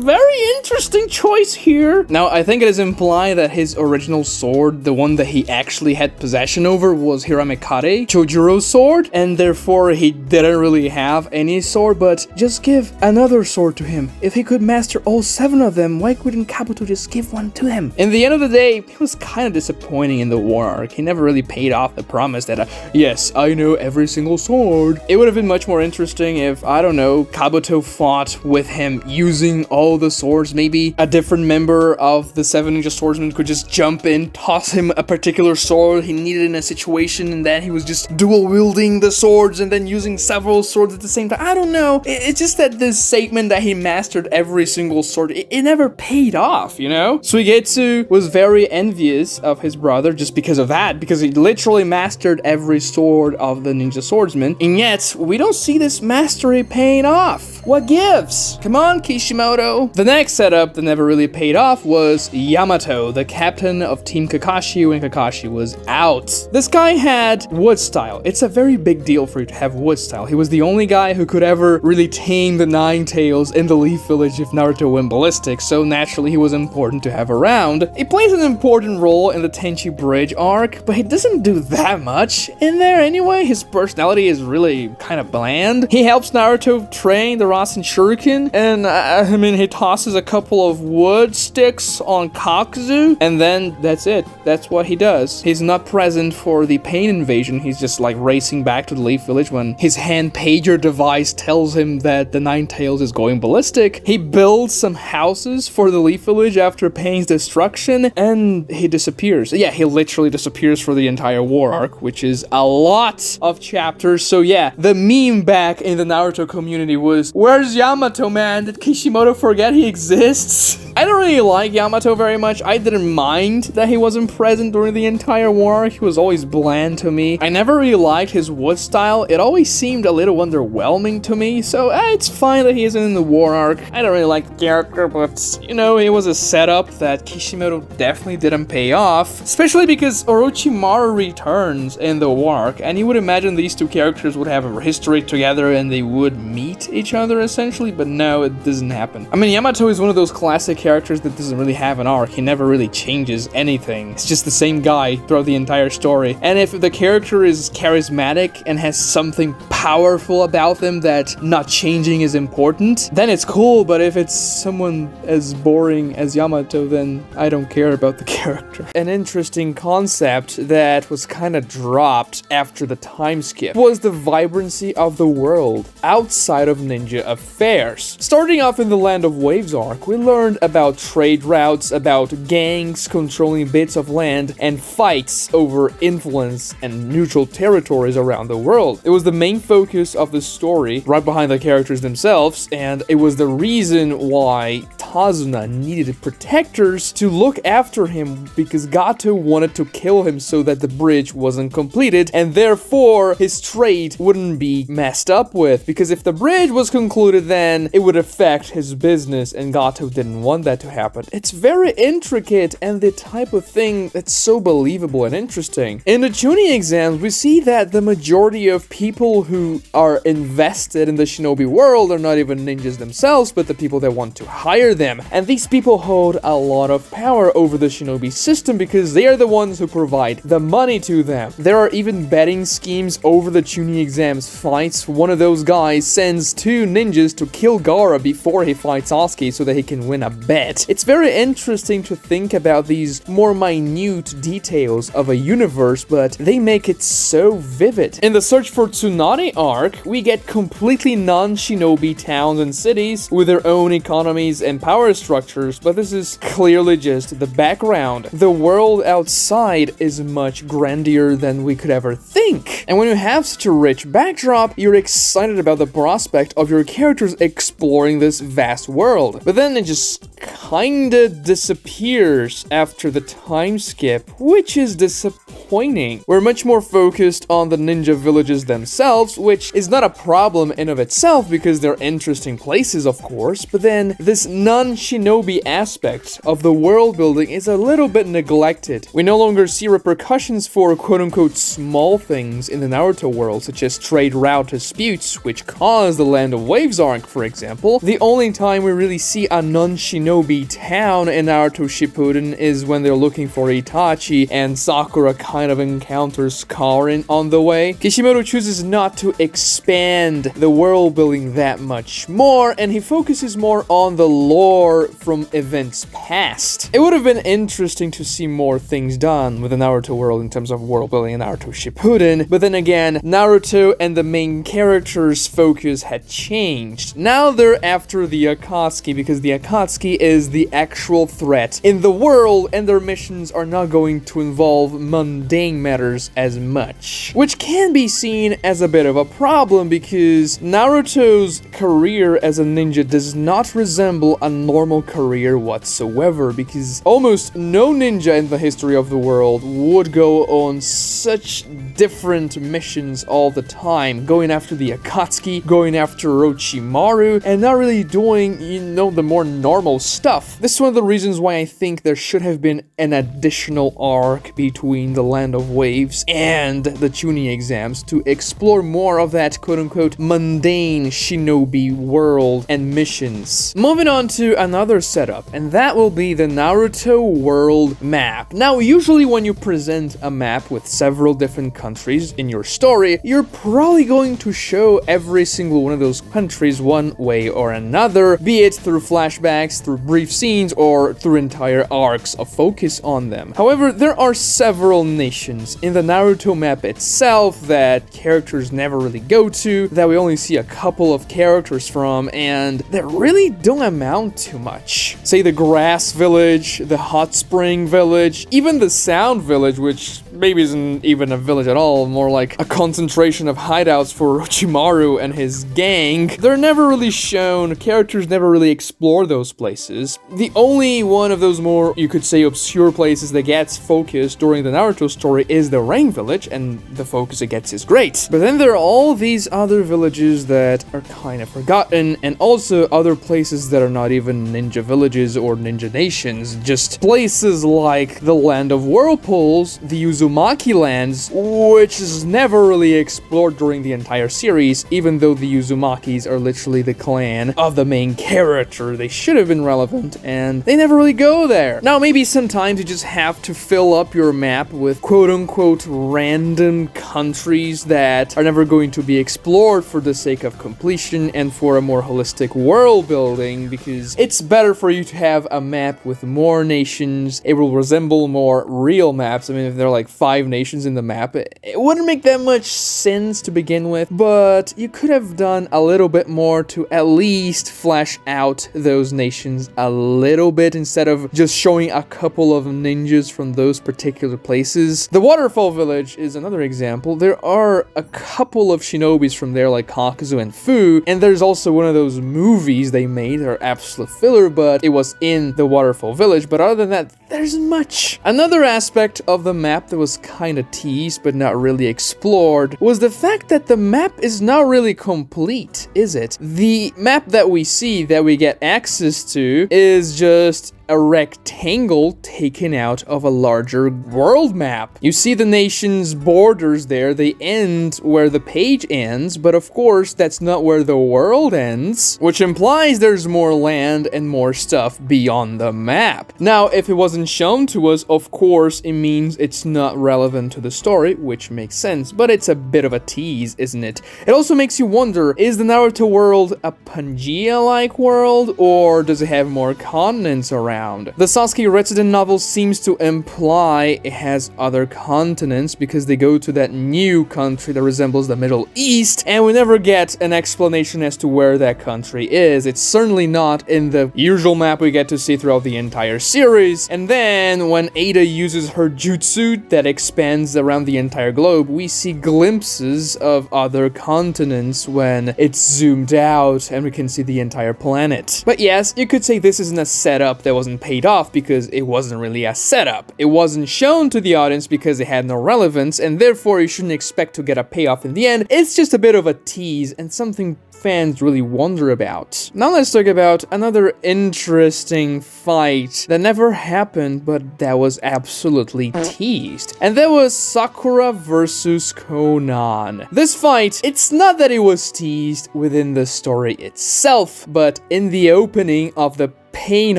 Very interesting choice here. Now, I think it is implied that his original sword, the one that he actually had possession over, was Hiramekare, Chojuro's sword, and therefore he didn't really have any sword, but just give another sword to him. If he could master all 7 of them, why couldn't Kabuto just give one to him? In the end of the day, he was kind of disappointing in the war arc. He never really paid off the promise that, yes, I know every single sword. It would have been much more interesting if, I don't know, Kabuto fought with him using all the swords. Maybe a different member of the 7 ninja swordsmen could just jump in, toss him a particular sword he needed in a situation, and then he was just dual wielding the swords and then using several swords at the same time. I don't know. It's just that this statement that he mastered every single sword, it never paid off, you know? Suigetsu was very envious of his brother just because of that, because he literally mastered every sword of the ninja swordsman, and yet we don't see this mastery paying off. What gives? Come on, Kishimoto. The next setup that never really paid off was Yamato, the captain of Team Kakashi when Kakashi was out. This guy had wood style. It's a very big deal for you to have wood style. He was the only guy who could ever really tame the 9 tails in the Leaf Village if Naruto went ballistic, so naturally he was important to have around. He plays an important role in the Tenchi Bridge arc, but he doesn't do that much in there anyway. His personality is really kind of bland. He helps Naruto train the Rasen Shuriken, and I mean, he tosses a couple of wood sticks on Kakuzu, and then that's it. That's what he does. He's not present for the pain invasion. He's just like racing back to the Leaf Village when his hand pager device tells him that the 9 tails is going ballistic. He builds some houses for the Leaf Village after Pain's destruction, and he disappears. Yeah, he literally disappears for the entire war arc, which is a lot of chapters. So yeah, the meme back in the Naruto community was, where's Yamato, man? Did Kishimoto forget he exists? I don't really like Yamato very much. I didn't mind that he wasn't present during the entire war arc. He was always bland to me. I never really liked his wood style. It always seemed a little underwhelming to me, so it's fine that he isn't in the war arc. I don't really like the character, but, you know, it was a setup that Kishimoto definitely didn't pay off, especially because Orochimaru returns in the war arc, and you would imagine these two characters would have a history together and they would meet each other essentially, but no, it doesn't happen. I mean, Yamato is one of those classic characters that doesn't really have an arc. He never really changes anything. It's just the same guy throughout the entire story. And if the character is charismatic and has something powerful about them that not changing is important, then it's cool. But if it's someone as boring as Yamato, then I don't care about the character. An interesting concept that was kind of dropped after the time skip was the vibrancy of the world outside of ninja affairs. Starting off in the Land of Waves arc, we learned about trade routes, about gangs controlling bits of land, and fights over influence and neutral territories around the world. It was the main focus of the story, right behind the characters themselves, and it was the reason why Tazuna needed protectors to look after him, because Gato wanted to kill him so that the bridge wasn't completed, and therefore his trade wouldn't be messed up with, because if the bridge was concluded, then it would affect his business, and Gato didn't want that to happen. It's very intricate and the type of thing that's so believable and interesting. In the Chunin exams, we see that the majority of people who who are invested in the shinobi world are not even ninjas themselves, but the people that want to hire them. And these people hold a lot of power over the shinobi system because they are the ones who provide the money to them. There are even betting schemes over the Chunin exams fights. One of those guys sends 2 ninjas to kill Gaara before he fights Sasuke so that he can win a bet. It's very interesting to think about these more minute details of a universe, but they make it so vivid. In the Search for Tsunade arc, we get completely non-shinobi towns and cities with their own economies and power structures, but this is clearly just the background. The world outside is much grandeur than we could ever think. And when you have such a rich backdrop, you're excited about the prospect of your characters exploring this vast world. But then it just kinda disappears after the time skip, which is disappointing. We're much more focused on the ninja villages themselves, which is not a problem in of itself because they're interesting places, of course, but then this non-shinobi aspect of the world building is a little bit neglected. We no longer see repercussions for quote-unquote small things in the Naruto world, such as trade route disputes, which caused the Land of Waves arc, for example. The only time we really see a non-shinobi town in Naruto Shippuden is when they're looking for Itachi and Sakura kind of encounters Karin on the way. Kishimoto chooses not to expand the world building that much more, and he focuses more on the lore from events past. It would have been interesting to see more things done with the Naruto world in terms of world building in Naruto Shippuden, but then again, Naruto and the main characters' focus had changed. Now they're after the Akatsuki because the Akatsuki is the actual threat in the world, and their missions are not going to involve mundane matters as much, which can be seen as a bit of a problem because Naruto's career as a ninja does not resemble a normal career whatsoever, because almost no ninja in the history of the world would go on such different missions all the time, going after the Akatsuki, going after Orochimaru, and not really doing, the more normal stuff. This is one of the reasons why I think there should have been an additional arc between the Land of Waves and the Chunin exams to explore more of that quote-unquote mundane shinobi world and missions. Moving on to another setup, and that will be the Naruto world map. Now, usually when you present a map with several different countries in your story, you're probably going to show every single one of those countries one way or another, be it through flashbacks, through brief scenes, or through entire arcs of focus on them. However, there are several nations in the Naruto map itself that characters never really go to, that we only see a couple of characters from, and that really don't amount to much. Say the Grass Village, the Hot Spring Village, even the Sound Village, which maybe isn't even a village at all, more like a concentration of hideouts for Orochimaru and his gang. They're never really shown, characters never really explore those places. The only one of those more, you could say, obscure places that gets focused during the Naruto story is the Rain Village, and the focus it gets is great. But then there are all these other villages that are kind of forgotten, and also other places that are not even ninja villages or ninja nations, just places like the Land of Whirlpools, the Uzumaki lands, which is never really explored during the entire series, even though the Uzumakis are literally the clan of the main character. They should have been relevant, and they never really go there. Now, maybe sometimes you just have to fill up your map with quote-unquote random countries that are never going to be explored for the sake of completion and for a more holistic world building, because it's better for you to have a map with more nations. It will resemble more real maps. I mean, if there are like 5 nations in the map, it wouldn't make that much sense to begin with, but you could have done a little bit more to at least flesh out those nations a little bit instead of just showing a couple of ninjas from those particular places. The Waterfall Village is another example. There are a couple of shinobis from there like Kakuzu and Fu, and there's also one of those movies they made that are absolute filler, but it was in the Waterfall Village. But other than that, there's much. Another aspect of the map that was kind of teased but not really explored was the fact that the map is not really complete, is it? The map that we see, that we get access to, is just a rectangle taken out of a larger world map. You see the nation's borders there, they end where the page ends, but of course that's not where the world ends, which implies there's more land and more stuff beyond the map. Now, if it wasn't shown to us, of course it means it's not relevant to the story, which makes sense, but it's a bit of a tease, isn't it? It also makes you wonder, is the Naruto world a Pangea-like world, or does it have more continents around? The Sasuke Retsuden novel seems to imply it has other continents because they go to that new country that resembles the Middle East, and we never get an explanation as to where that country is. It's certainly not in the usual map we get to see throughout the entire series. And then when Ada uses her jutsu that expands around the entire globe, we see glimpses of other continents when it's zoomed out and we can see the entire planet. But yes, you could say this isn't a setup that wasn't paid off because it wasn't really a setup. It wasn't shown to the audience because it had no relevance, and therefore you shouldn't expect to get a payoff in the end. It's just a bit of a tease and something fans really wonder about. Now let's talk about another interesting fight that never happened, but that was absolutely teased. And that was Sakura versus Conan. This fight, it's not that it was teased within the story itself, but in the opening of the Pain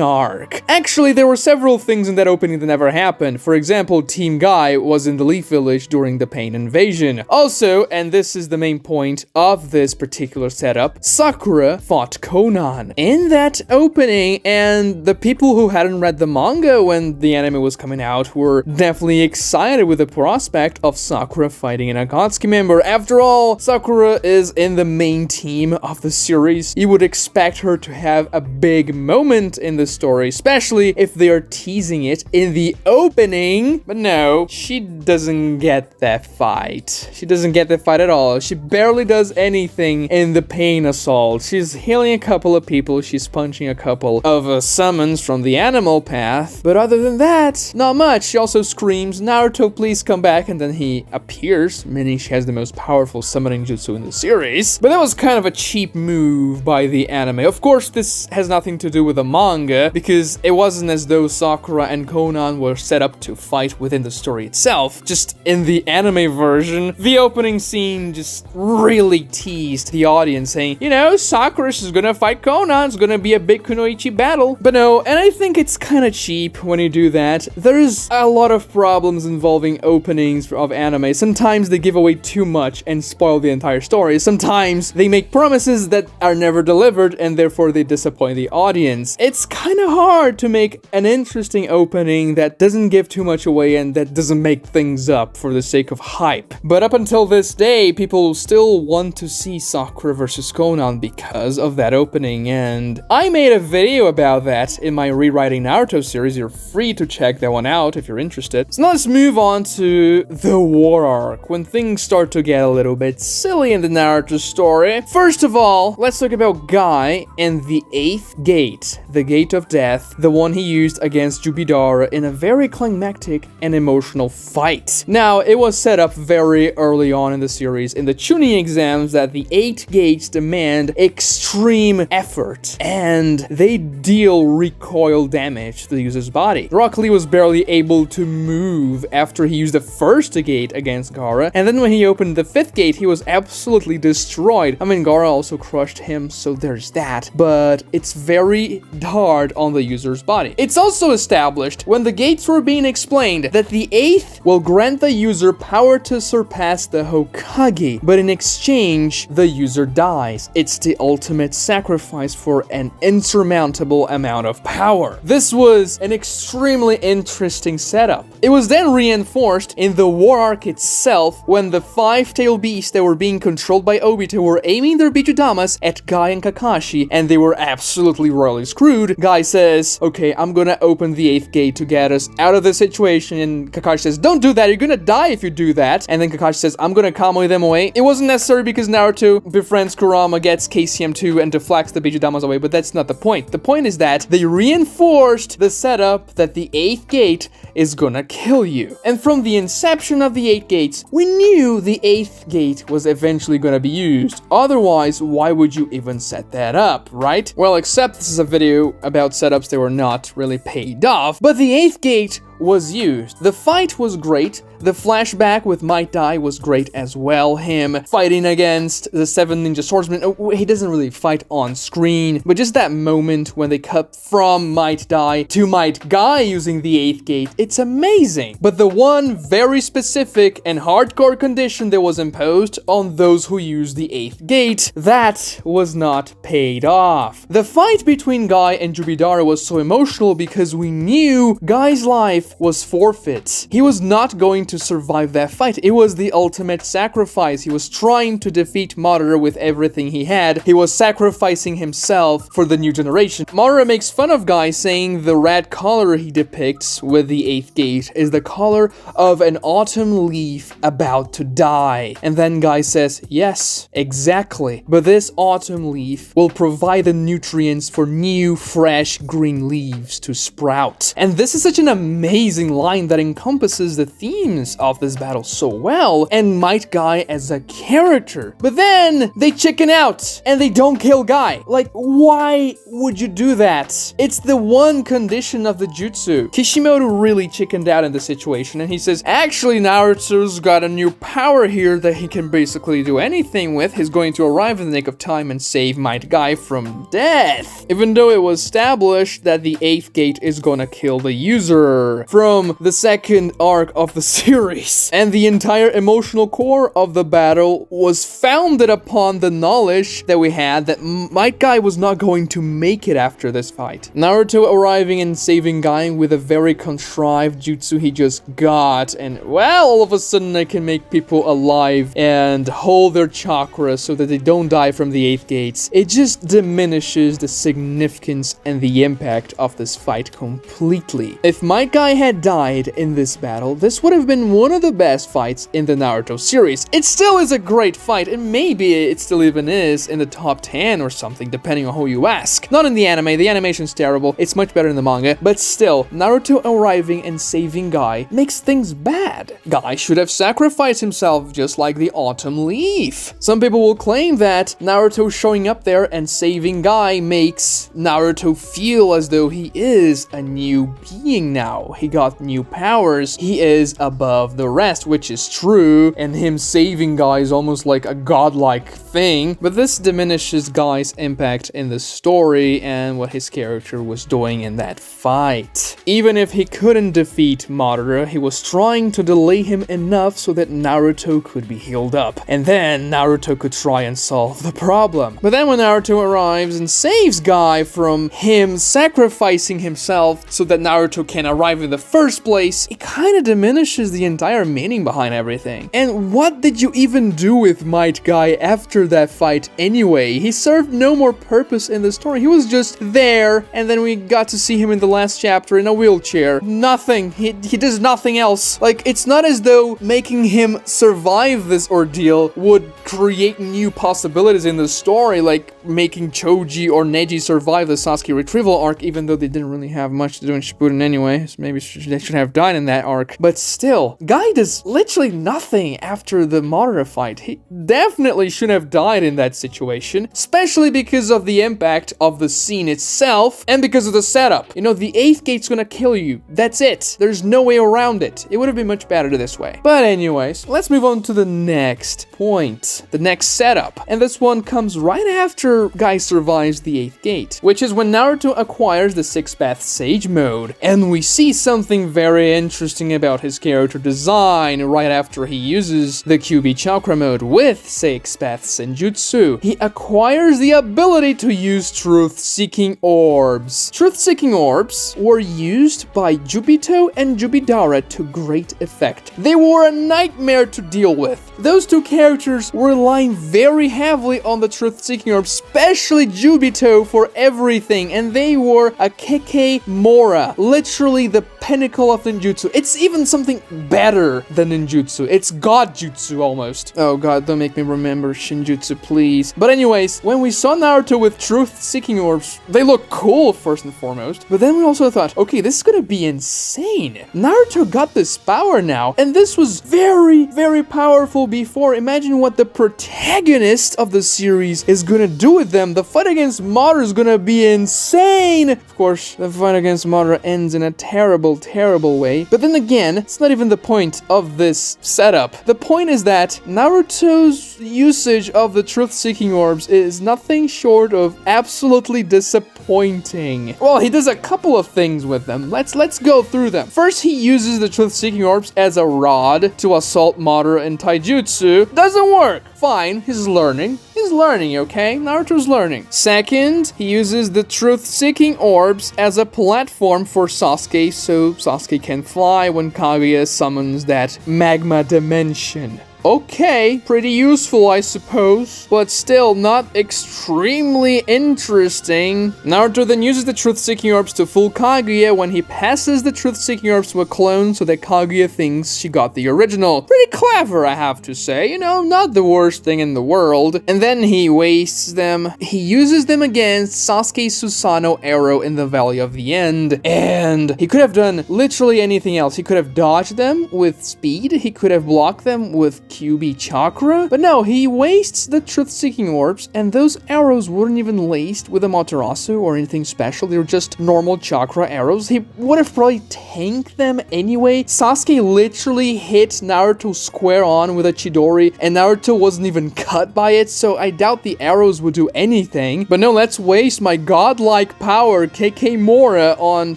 arc. Actually, there were several things in that opening that never happened. For example, Team Guy was in the Leaf Village during the Pain invasion. Also, and this is the main point of this particular setup, Sakura fought Conan in that opening, and the people who hadn't read the manga when the anime was coming out were definitely excited with the prospect of Sakura fighting an Akatsuki member. After all, Sakura is in the main team of the series. You would expect her to have a big moment in the story, especially if they are teasing it in the opening. But no, she doesn't get that fight. She doesn't get that fight at all. She barely does anything in the Pain assault. She's healing a couple of people, she's punching a couple of summons from the animal path, but other than that, not much. She also screams, "Naruto, please come back," and then he appears, meaning she has the most powerful summoning jutsu in the series. But that was kind of a cheap move by the anime. Of course, this has nothing to do with the manga, because it wasn't as though Sakura and Conan were set up to fight within the story itself. Just in the anime version, the opening scene just really teased the audience, saying, you know, Sakura is gonna fight Conan, it's gonna be a big kunoichi battle. But no, and I think it's kind of cheap when you do that. There's a lot of problems involving openings of anime. Sometimes they give away too much and spoil the entire story. Sometimes they make promises that are never delivered and therefore they disappoint the audience. It's kind of hard to make an interesting opening that doesn't give too much away and that doesn't make things up for the sake of hype. But up until this day, people still want to see Sakura versus Conan because of that opening, and I made a video about that in my Rewriting Naruto series. You're free to check that one out if you're interested. So now let's move on to the war arc, when things start to get a little bit silly in the Naruto story. First of all, let's talk about Guy and the 8th gate. The Gate of Death, the one he used against Jubidara in a very climactic and emotional fight. Now, it was set up very early on in the series in the Chunin exams that the 8 gates demand extreme effort, and they deal recoil damage to the user's body. Rock Lee was barely able to move after he used the first gate against Gaara, and then when he opened the 5th gate, he was absolutely destroyed. I mean, Gaara also crushed him, so there's that, but it's very hard on the user's body. It's also established when the gates were being explained that the 8th will grant the user power to surpass the Hokage, but in exchange, the user dies. It's the ultimate sacrifice for an insurmountable amount of power. This was an extremely interesting setup. It was then reinforced in the war arc itself when the 5-tailed beasts that were being controlled by Obito were aiming their Bijudamas at Guy and Kakashi, and they were absolutely royally screwed. Guy says, okay, I'm gonna open the 8th gate to get us out of this situation, and Kakashi says, don't do that, you're gonna die if you do that. And then Kakashi says, I'm gonna Kamui them away. It wasn't necessary because Naruto befriends Kurama, gets KCM2, and deflects the Bijudamas away, but that's not the point. The point is that they reinforced the setup that the 8th gate is gonna kill you. And from the inception of the 8 gates, we knew the 8th gate was eventually gonna be used. Otherwise, why would you even set that up, right? Well, except this is a video you about setups that were not really paid off, but the 8th gate was used. The fight was great. The flashback with Might Dai was great as well. Him fighting against the 7 ninja swordsmen. He doesn't really fight on screen, but just that moment when they cut from Might Dai to Might Guy using the 8th gate, it's amazing. But the one very specific and hardcore condition that was imposed on those who use the 8th gate, that was not paid off. The fight between Guy and Jubidara was so emotional because we knew Guy's life was forfeit. He was not going to survive that fight. It was the ultimate sacrifice. He was trying to defeat Madara with everything he had. He was sacrificing himself for the new generation. Madara makes fun of Guy, saying the red color he depicts with the 8th gate is the color of an autumn leaf about to die. And then Guy says, yes, exactly. But this autumn leaf will provide the nutrients for new, fresh green leaves to sprout. And this is such an amazing line that encompasses the themes of this battle so well, and Might Guy as a character. But then they chicken out and they don't kill Guy. Like, why would you do that? It's the one condition of the jutsu. Kishimoto really chickened out in the situation, and he says, actually, Naruto's got a new power here that he can basically do anything with. He's going to arrive in the nick of time and save Might Guy from death. Even though it was established that the 8th gate is gonna kill the user from the second arc of the series. And the entire emotional core of the battle was founded upon the knowledge that we had that Might Guy was not going to make it after this fight. Naruto arriving and saving Guy with a very contrived jutsu he just got, and well, all of a sudden I can make people alive and hold their chakra so that they don't die from the 8th gates. It just diminishes the significance and the impact of this fight completely. If Might Guy had died in this battle, this would have been one of the best fights in the Naruto series. It still is a great fight, and maybe it still even is in the top 10 or something, depending on who you ask. Not in the anime, the animation's terrible, it's much better in the manga, but still, Naruto arriving and saving Guy makes things bad. Guy should have sacrificed himself just like the autumn leaf. Some people will claim that Naruto showing up there and saving Guy makes Naruto feel as though he is a new being now. He got new powers, he is above the rest, which is true, and him saving Guy is almost like a godlike thing, but this diminishes Guy's impact in the story and what his character was doing in that fight. Even if he couldn't defeat Madara, he was trying to delay him enough so that Naruto could be healed up, and then Naruto could try and solve the problem. But then when Naruto arrives and saves Guy from him sacrificing himself so that Naruto can arrive in the first place, it kind of diminishes the entire meaning behind everything. And what did you even do with Might Guy after that fight anyway? He served no more purpose in the story. He was just there, and then we got to see him in the last chapter in a wheelchair. Nothing. He does nothing else. Like, it's not as though making him survive this ordeal would create new possibilities in the story, like making Choji or Neji survive the Sasuke retrieval arc, even though they didn't really have much to do in Shippuden anyway, so maybe they should have died in that arc. But still, Guy does literally nothing after the Madara fight. He definitely should have died in that situation, especially because of the impact of the scene itself and because of the setup. You know, the 8th gate's gonna kill you. That's it. There's no way around it. It would have been much better this way. But anyways, let's move on to the next point, the next setup. And this one comes right after Guy survives the 8th gate, which is when Naruto acquires the 6 Path Sage mode. And we see something very interesting about his character design right after he uses the QB Chakra mode with 6 Path Senjutsu. He acquires the ability to use truth-seeking orbs. Truth-seeking orbs were used by Jubito and Jubidara to great effect. They were a nightmare to deal with. Those two characters were relying very heavily on the truth-seeking orbs, especially Jubito for everything, and they were a Keke Mora, literally the pinnacle of ninjutsu. It's even something better than ninjutsu. It's god jutsu almost. Oh god, don't make me remember Shinjutsu, please. But anyways, when we saw Naruto with truth-seeking orbs, they look cool first and foremost. But then we also thought, okay, this is gonna be insane. Naruto got this power now, and this was very, very powerful before. Imagine what the protagonist of the series is gonna do with them. The fight against Madara is gonna be insane. Of course, the fight against Madara ends in a terrible, terrible way. But then again, it's not even the point of this setup. The point is that Naruto's usage of the truth-seeking orbs is nothing short of absolutely disappointing. Well, he does a couple of things with them. Let's go through them. First, he uses the truth-seeking orbs as a rod to assault Madara in taijutsu. Doesn't work. Fine, he's learning. He's learning, okay? Naruto's learning. Second, he uses the truth-seeking orbs as a platform for Sasuke, so Sasuke can fly when Kaguya summons that magma dimension. Okay, pretty useful, I suppose, but still not extremely interesting. Naruto then uses the truth-seeking orbs to fool Kaguya when he passes the truth-seeking orbs to a clone so that Kaguya thinks she got the original. Pretty clever, I have to say. You know, not the worst thing in the world. And then he wastes them. He uses them against Sasuke's Susanoo arrow in the Valley of the End. And he could have done literally anything else. He could have dodged them with speed. He could have blocked them with QB chakra, but no, he wastes the truth-seeking orbs, and those arrows weren't even laced with a Materasu or anything special. They were just normal chakra arrows. He would have probably tanked them anyway. Sasuke literally hit Naruto square on with a Chidori, and Naruto wasn't even cut by it, so I doubt the arrows would do anything. But no, let's waste my godlike power, KK Mora, on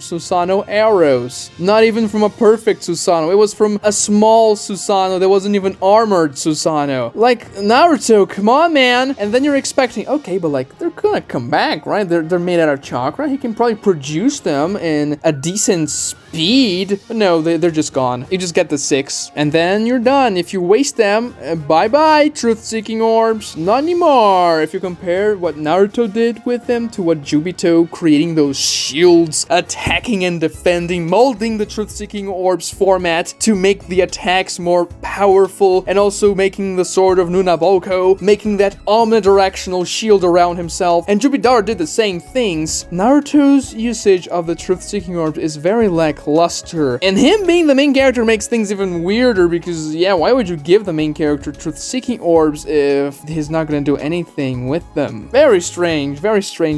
Susanoo arrows. Not even from a perfect Susanoo. It was from a small Susanoo that wasn't even armored Susanoo. Like, Naruto, come on, man. And then you're expecting, okay, but like, they're gonna come back, right? They're made out of chakra. He can probably produce them in a decent speed. But no, they're just gone. You just get the 6, and then you're done. If you waste them, bye-bye, truth-seeking orbs. Not anymore. If you compare what Naruto did with them to what Jubito, creating those shields, attacking and defending, molding the truth-seeking orbs format to make the attacks more powerful, and also making the sword of Nunaboko, making that omnidirectional shield around himself, and Jubidara did the same things. Naruto's usage of the truth-seeking orbs is very lackluster, and him being the main character makes things even weirder because, yeah, why would you give the main character truth-seeking orbs if he's not gonna do anything with them? Very strange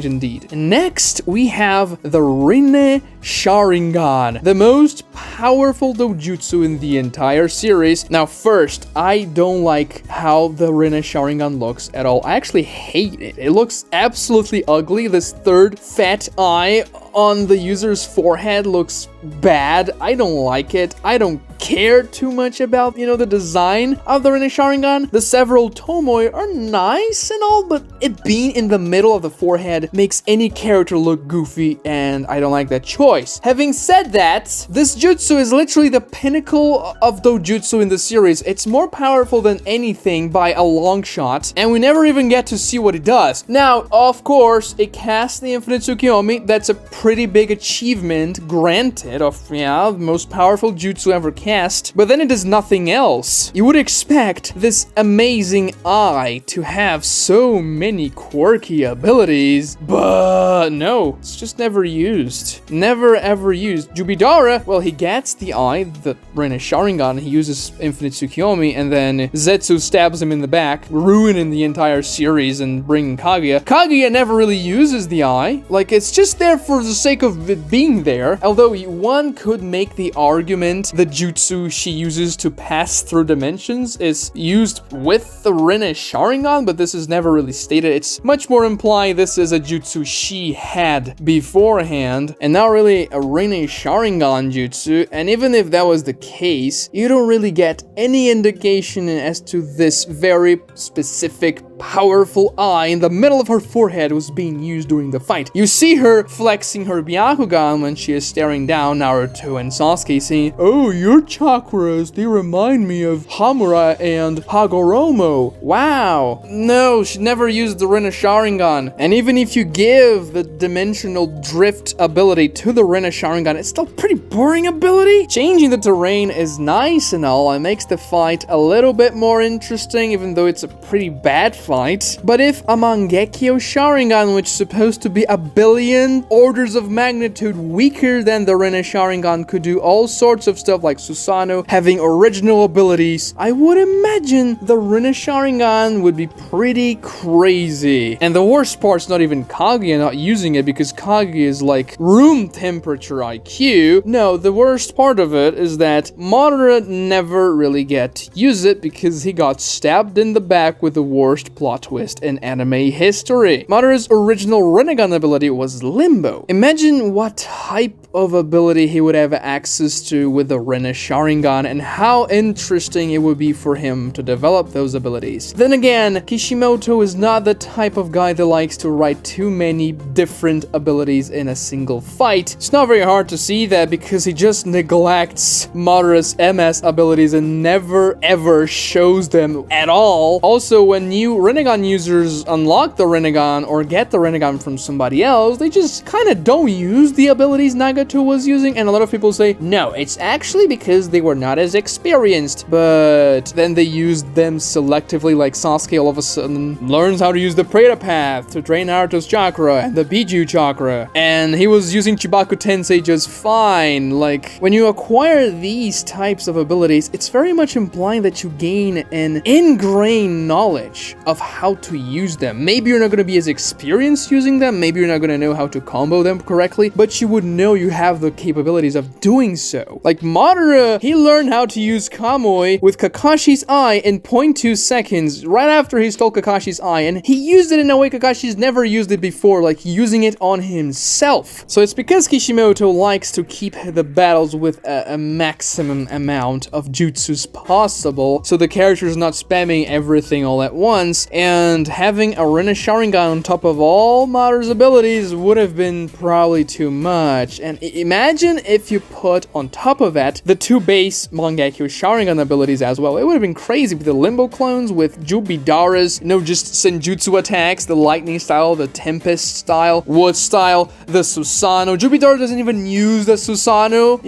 indeed. And next, we have the Rinne Sharingan, the most powerful dojutsu in the entire series. Now, first, I don't like how the Rinne Sharingan looks at all. I actually hate it. It looks absolutely ugly. This third fat eye on the user's forehead looks bad. I don't like it. I don't care too much about, you know, the design of the Rinne Sharingan. The several Tomoi are nice and all, but it being in the middle of the forehead makes any character look goofy, and I don't like that choice. Having said that, this jutsu is literally the pinnacle of dojutsu in the series. It's more powerful than anything by a long shot, and we never even get to see what it does. Now, of course, it casts the Infinite Tsukiyomi. That's a pretty big achievement, granted, of, yeah, the most powerful jutsu ever cast, but then it does nothing else. You would expect this amazing eye to have so many quirky abilities, but no, it's just never used. Never ever used. Jubidara, well, he gets the eye, the Rinne Sharingan, he uses Infinite Tsukiyomi, and then Zetsu stabs him in the back, ruining the entire series and bringing Kaguya. Kaguya never really uses the eye. Like, it's just there for the sake of it being there. Although one could make the argument the jutsu she uses to pass through dimensions is used with the Rinne Sharingan, but this is never really stated. It's much more implied this is a jutsu she had beforehand, and not really a Rinne Sharingan jutsu. And even if that was the case, you don't really get any indication as to this very specific powerful eye in the middle of her forehead was being used during the fight. You see her flexing her Byakugan when she is staring down Naruto and Sasuke, saying, "Oh, your chakras, they remind me of Hamura and Hagoromo." Wow. No, she never used the Rinne Sharingan. And even if you give the dimensional drift ability to the Rinne Sharingan, it's still pretty boring ability. Changing the terrain is nice and all, and makes the fight a little bit more interesting, even though it's a pretty bad fight. But if a Mangekyo Sharingan, which is supposed to be a billion orders of magnitude weaker than the Rinne Sharingan, could do all sorts of stuff like Susanoo having original abilities, I would imagine the Rinne Sharingan would be pretty crazy. And the worst part's not even Kaguya not using it, because Kaguya is like room temperature IQ. No, the worst part of it is that Madara never really get to use it because he got stabbed in the back with the worst plot twist in anime history. Madara's original Rinnegan ability was Limbo. Imagine what type of ability he would have access to with the Rinne Sharingan, and how interesting it would be for him to develop those abilities. Then again, Kishimoto is not the type of guy that likes to write too many different abilities in a single fight. It's not very hard to see that because he just neglects Madara's MS abilities and never ever shows them at all. Also, when new Rinnegan users unlock the Rinnegan or get the Rinnegan from somebody else, they just kind of don't use the abilities Nagato was using, and a lot of people say, no, it's actually because they were not as experienced, but then they used them selectively, like Sasuke all of a sudden learns how to use the Preta Path to drain Naruto's chakra and the Biju chakra, and he was using Chibaku Tensei just fine. Like, when you acquire these types of abilities, it's very much implying that you gain an ingrained knowledge of how to use them. Maybe you're not going to be as experienced using them, maybe you're not going to know how to combo them correctly, but you would know you have the capabilities of doing so. Like Madara, he learned how to use Kamui with Kakashi's eye in 0.2 seconds right after he stole Kakashi's eye, and he used it in a way Kakashi's never used it before, like using it on himself. So it's because Kishimoto likes to keep the battles with a maximum amount of jutsus possible, so the character is not spamming everything all at once, and having a Rinne Sharingan on top of all Madara's abilities would have been probably too much. And imagine if you put on top of that the two base Mangekyo Sharingan abilities as well. It would have been crazy with the Limbo clones, with Jubidara's, just senjutsu attacks, the lightning style, the tempest style, wood style, the Susanoo. Jubidara doesn't even use the Susanoo,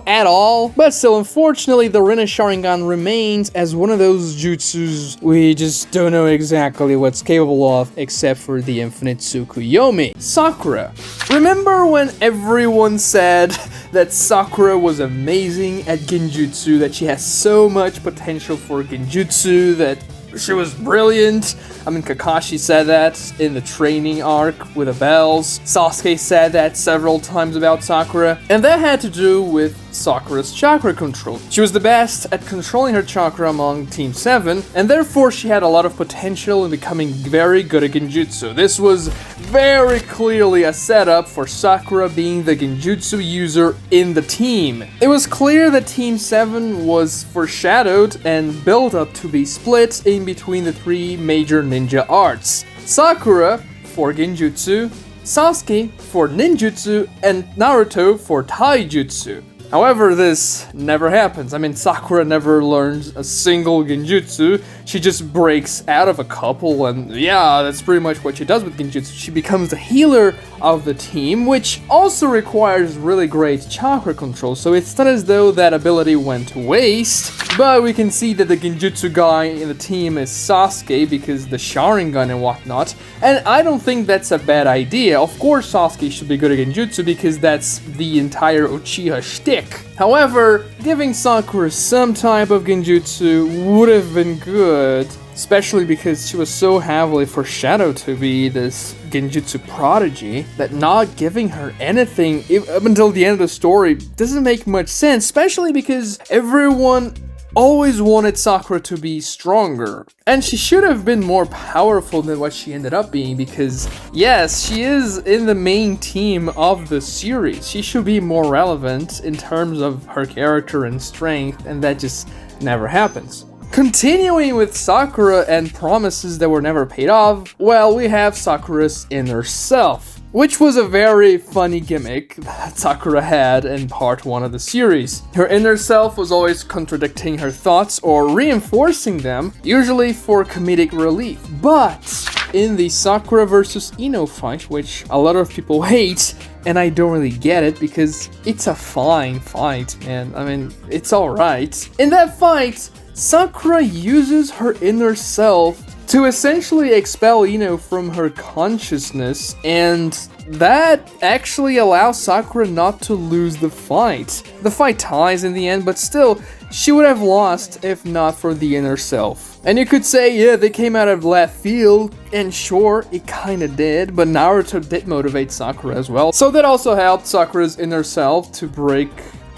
at all. But still, unfortunately, the Rinne Sharingan remains as one of those jutsus we just don't know exactly what's capable of, except for the infinite Tsukuyomi. Sakura. Remember when everyone said that Sakura was amazing at genjutsu, that she has so much potential for genjutsu, that she was brilliant? I mean, Kakashi said that in the training arc with the bells. Sasuke said that several times about Sakura, and that had to do with Sakura's chakra control. She was the best at controlling her chakra among Team 7, and therefore she had a lot of potential in becoming very good at genjutsu. This was very clearly a setup for Sakura being the genjutsu user in the team. It was clear that Team 7 was foreshadowed and built up to be split in between the three major ninja arts. Sakura for genjutsu, Sasuke for ninjutsu, and Naruto for taijutsu. However, this never happens. I mean, Sakura never learns a single genjutsu. She just breaks out of a couple, and yeah, that's pretty much what she does with genjutsu. She becomes the healer of the team, which also requires really great chakra control, so it's not as though that ability went to waste. But we can see that the genjutsu guy in the team is Sasuke because the Sharingan and whatnot, and I don't think that's a bad idea. Of course Sasuke should be good at genjutsu because that's the entire Uchiha shtick. However, giving Sakura some type of genjutsu would have been good, especially because she was so heavily foreshadowed to be this genjutsu prodigy, that not giving her anything up until the end of the story doesn't make much sense, especially because everyone always wanted Sakura to be stronger, and she should have been more powerful than what she ended up being, because yes, she is in the main team of the series. She should be more relevant in terms of her character and strength, and that just never happens. Continuing with Sakura and promises that were never paid off, well, we have Sakura's inner self, which was a very funny gimmick that Sakura had in part 1 of the series. Her inner self was always contradicting her thoughts or reinforcing them, usually for comedic relief. But in the Sakura vs. Ino fight, which a lot of people hate, and I don't really get it because it's a fine fight, man. I mean, it's alright. In that fight, Sakura uses her inner self to essentially expel Ino from her consciousness, and that actually allows Sakura not to lose the fight. The fight ties in the end, but still, she would have lost if not for the inner self. And you could say, yeah, they came out of left field, and sure, it kinda did, but Naruto did motivate Sakura as well. So that also helped Sakura's inner self to break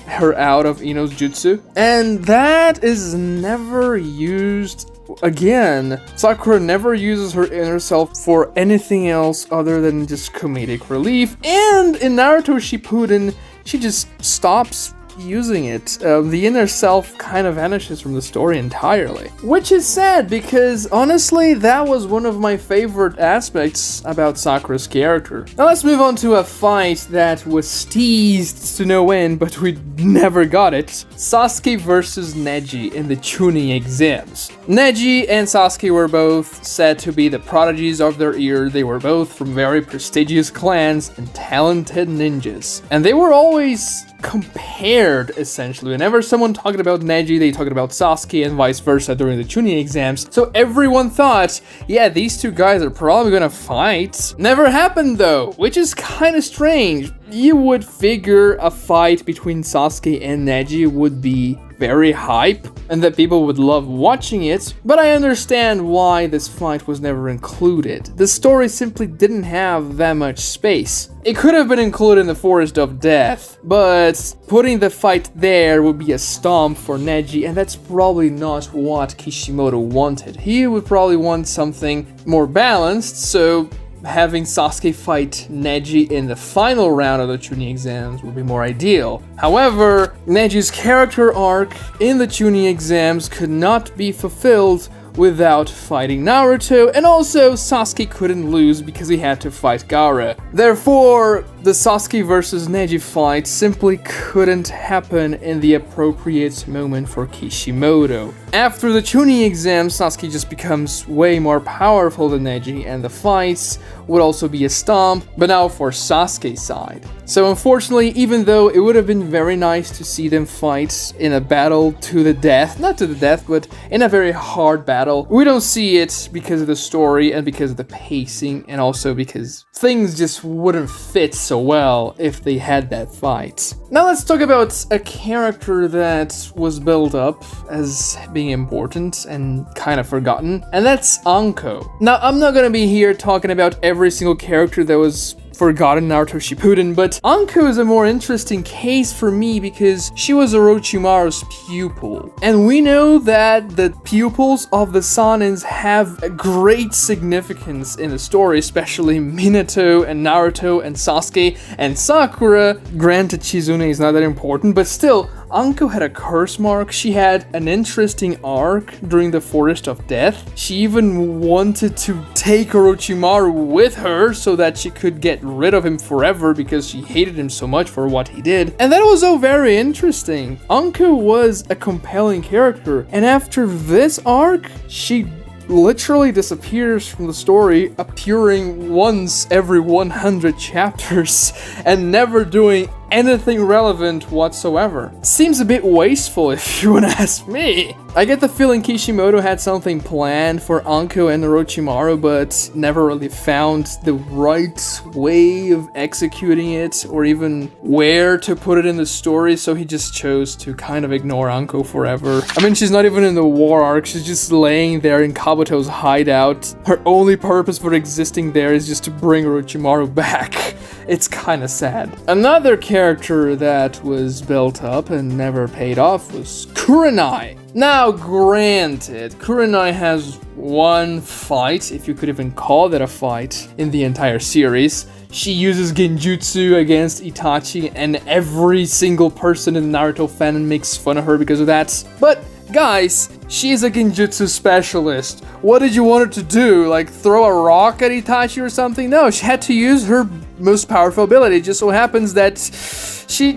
her out of Ino's jutsu. And that is never used again. Sakura never uses her inner self for anything else other than just comedic relief. And in Naruto Shippuden, she just stops using it. The inner self kind of vanishes from the story entirely. Which is sad because honestly, that was one of my favorite aspects about Sakura's character. Now let's move on to a fight that was teased to no end, but we never got it. Sasuke versus Neji in the Chunin exams. Neji and Sasuke were both said to be the prodigies of their year. They were both from very prestigious clans and talented ninjas. And they were always compared, essentially. Whenever someone talked about Neji, they talked about Sasuke and vice versa during the Chunin exams. So everyone thought, yeah, these two guys are probably gonna fight. Never happened though, which is kind of strange. You would figure a fight between Sasuke and Neji would be very hype and that people would love watching it, but I understand why this fight was never included. The story simply didn't have that much space. It could have been included in the Forest of Death, but putting the fight there would be a stomp for Neji, and that's probably not what Kishimoto wanted. He would probably want something more balanced, so having Sasuke fight Neji in the final round of the Chunin exams would be more ideal. However, Neji's character arc in the Chunin exams could not be fulfilled without fighting Naruto, and also Sasuke couldn't lose because he had to fight Gaara. Therefore, the Sasuke versus Neji fight simply couldn't happen in the appropriate moment for Kishimoto. After the Chunin exam, Sasuke just becomes way more powerful than Neji, and the fights would also be a stomp, but now for Sasuke's side. So unfortunately, even though it would have been very nice to see them fight in a battle to the death, not to the death, but in a very hard battle, we don't see it because of the story and because of the pacing, and also because things just wouldn't fit so well if they had that fight. Now let's talk about a character that was built up as being important and kind of forgotten, and that's Anko. Now I'm not gonna be here talking about every single character that was forgotten in Naruto Shippuden, but Anko is a more interesting case for me because she was Orochimaru's pupil. And we know that the pupils of the Sanins have a great significance in the story, especially Minato and Naruto and Sasuke and Sakura. Granted, Chizune is not that important, but still, Anko had a curse mark. She had an interesting arc during the Forest of Death. She even wanted to take Orochimaru with her so that she could get rid of him forever because she hated him so much for what he did. And that was so very interesting. Anko was a compelling character, and after this arc, she literally disappears from the story, appearing once every 100 chapters and never doing anything relevant whatsoever. Seems a bit wasteful if you wanna ask me. I get the feeling Kishimoto had something planned for Anko and Orochimaru, but never really found the right way of executing it or even where to put it in the story, so he just chose to kind of ignore Anko forever. I mean, she's not even in the war arc, she's just laying there in Kabuto's hideout. Her only purpose for existing there is just to bring Orochimaru back. It's kinda sad. Another character that was built up and never paid off was Kurenai. Now, granted, Kurenai has one fight, if you could even call that a fight, in the entire series. She uses genjutsu against Itachi, and every single person in the Naruto fandom makes fun of her because of that. But Guys, she's a genjutsu specialist. What did you want her to do? Like throw a rock at Itachi or something? No, she had to use her most powerful ability. It just so happens that she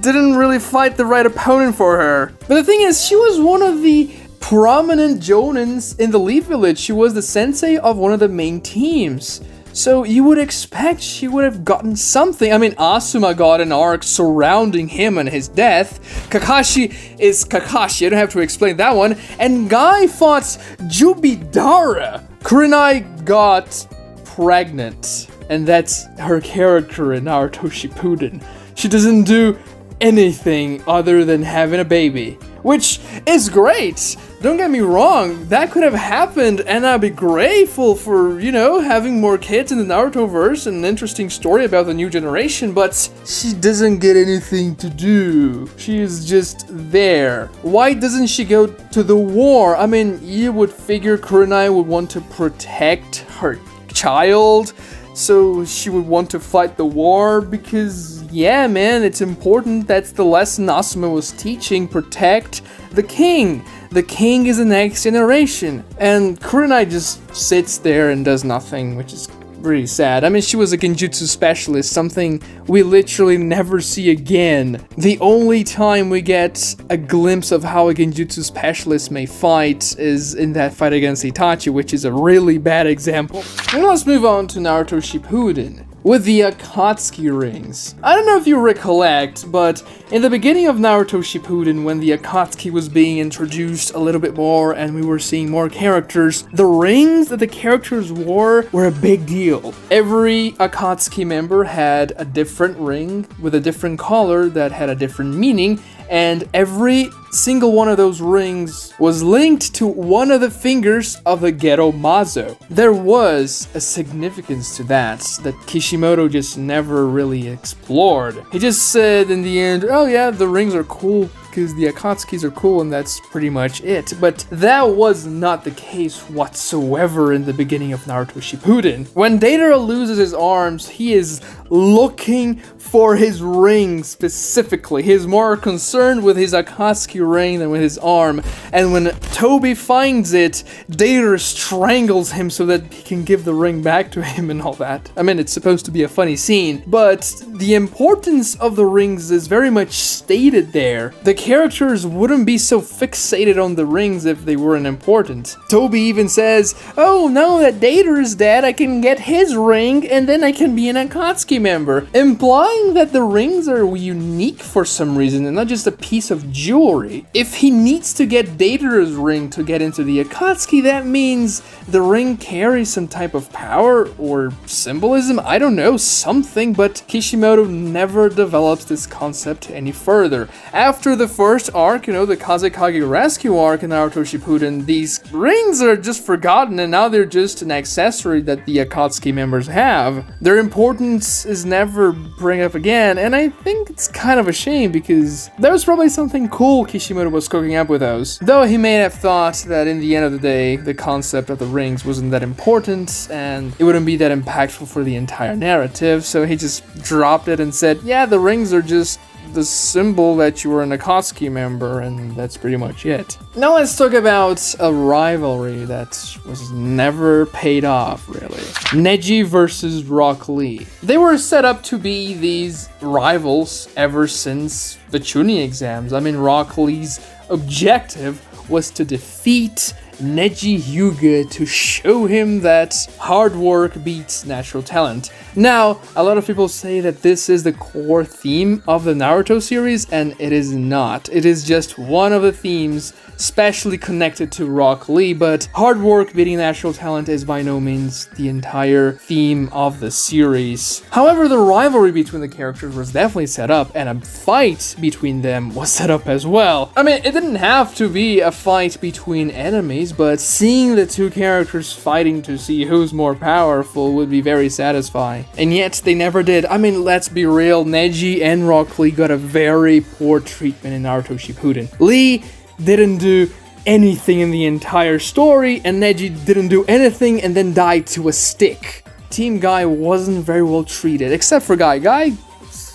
didn't really fight the right opponent for her. But the thing is, she was one of the prominent jonins in the Leaf Village. She was the sensei of one of the main teams. So you would expect she would have gotten something. I mean, Asuma got an arc surrounding him and his death. Kakashi is Kakashi, I don't have to explain that one. And Guy fought Jubidara. Kurenai got pregnant. And that's her character in Naruto Shippuden. She doesn't do anything other than having a baby, which is great. Don't get me wrong, that could have happened and I'd be grateful for, having more kids in the Naruto verse and an interesting story about the new generation, but she doesn't get anything to do. She is just there. Why doesn't she go to the war? I mean, you would figure Kurenai would want to protect her child, so she would want to fight the war because, yeah, man, it's important. That's the lesson Asuma was teaching. Protect the king. The king is the next generation. And Kurenai just sits there and does nothing, which is really sad. I mean, she was a genjutsu specialist, something we literally never see again. The only time we get a glimpse of how a genjutsu specialist may fight is in that fight against Itachi, which is a really bad example. And let's move on to Naruto Shippuden with the Akatsuki Rings. I don't know if you recollect, but in the beginning of Naruto Shippuden, when the Akatsuki was being introduced a little bit more and we were seeing more characters, the rings that the characters wore were a big deal. Every Akatsuki member had a different ring with a different color that had a different meaning, and every single one of those rings was linked to one of the fingers of the Gero Mazo. There was a significance to that Kishimoto just never really explored. He just said in the end, oh yeah, the rings are cool because the Akatsukis are cool and that's pretty much it. But that was not the case whatsoever in the beginning of Naruto Shippuden. When Deidara loses his arms, he is looking for his ring specifically. He is more concerned with his Akatsuki ring than with his arm. And when Toby finds it, Deidara strangles him so that he can give the ring back to him and all that. I mean, it's supposed to be a funny scene, but the importance of the rings is very much stated there. The characters wouldn't be so fixated on the rings if they weren't important. Toby even says, oh, now that Deidara is dead, I can get his ring and then I can be an Akatsuki member, implying that the rings are unique for some reason and not just a piece of jewelry. If he needs to get Deidara's ring to get into the Akatsuki, that means the ring carries some type of power or symbolism, I don't know, something, but Kishimoto never develops this concept any further. After the first arc, the Kazekage rescue arc in Naruto Shippuden, these rings are just forgotten and now they're just an accessory that the Akatsuki members have. Their importance is never bring up again, and I think it's kind of a shame because there was probably something cool Kishimoto was cooking up with those. Though he may have thought that in the end of the day, the concept of the rings wasn't that important and it wouldn't be that impactful for the entire narrative, so he just dropped it and said, yeah, the rings are just the symbol that you were an Akatsuki member, and that's pretty much it. Now let's talk about a rivalry that was never paid off, really. Neji versus Rock Lee. They were set up to be these rivals ever since the Chunin exams. I mean, Rock Lee's objective was to defeat Neji Hyuga to show him that hard work beats natural talent. Now, a lot of people say that this is the core theme of the Naruto series, and it is not. It is just one of the themes specially connected to Rock Lee, but hard work beating natural talent is by no means the entire theme of the series. However, the rivalry between the characters was definitely set up, and a fight between them was set up as well. I mean, it didn't have to be a fight between enemies, but seeing the two characters fighting to see who's more powerful would be very satisfying. And yet, they never did. I mean, let's be real, Neji and Rock Lee got a very poor treatment in Naruto Shippuden. Lee didn't do anything in the entire story, and Neji didn't do anything and then died to a stick. Team Guy wasn't very well treated, except for Guy.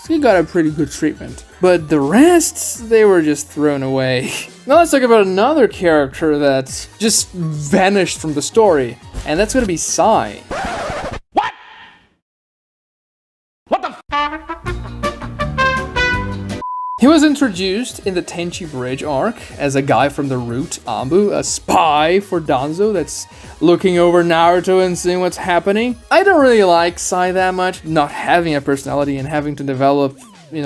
He got a pretty good treatment. but the rest, they were just thrown away. Now let's talk about another character that just vanished from the story, and that's gonna be Sai. What? What the He was introduced in the Tenchi Bridge arc as a guy from the root, Ambu, a spy for Danzo that's looking over Naruto and seeing what's happening. I don't really like Sai that much, not having a personality and having to develop,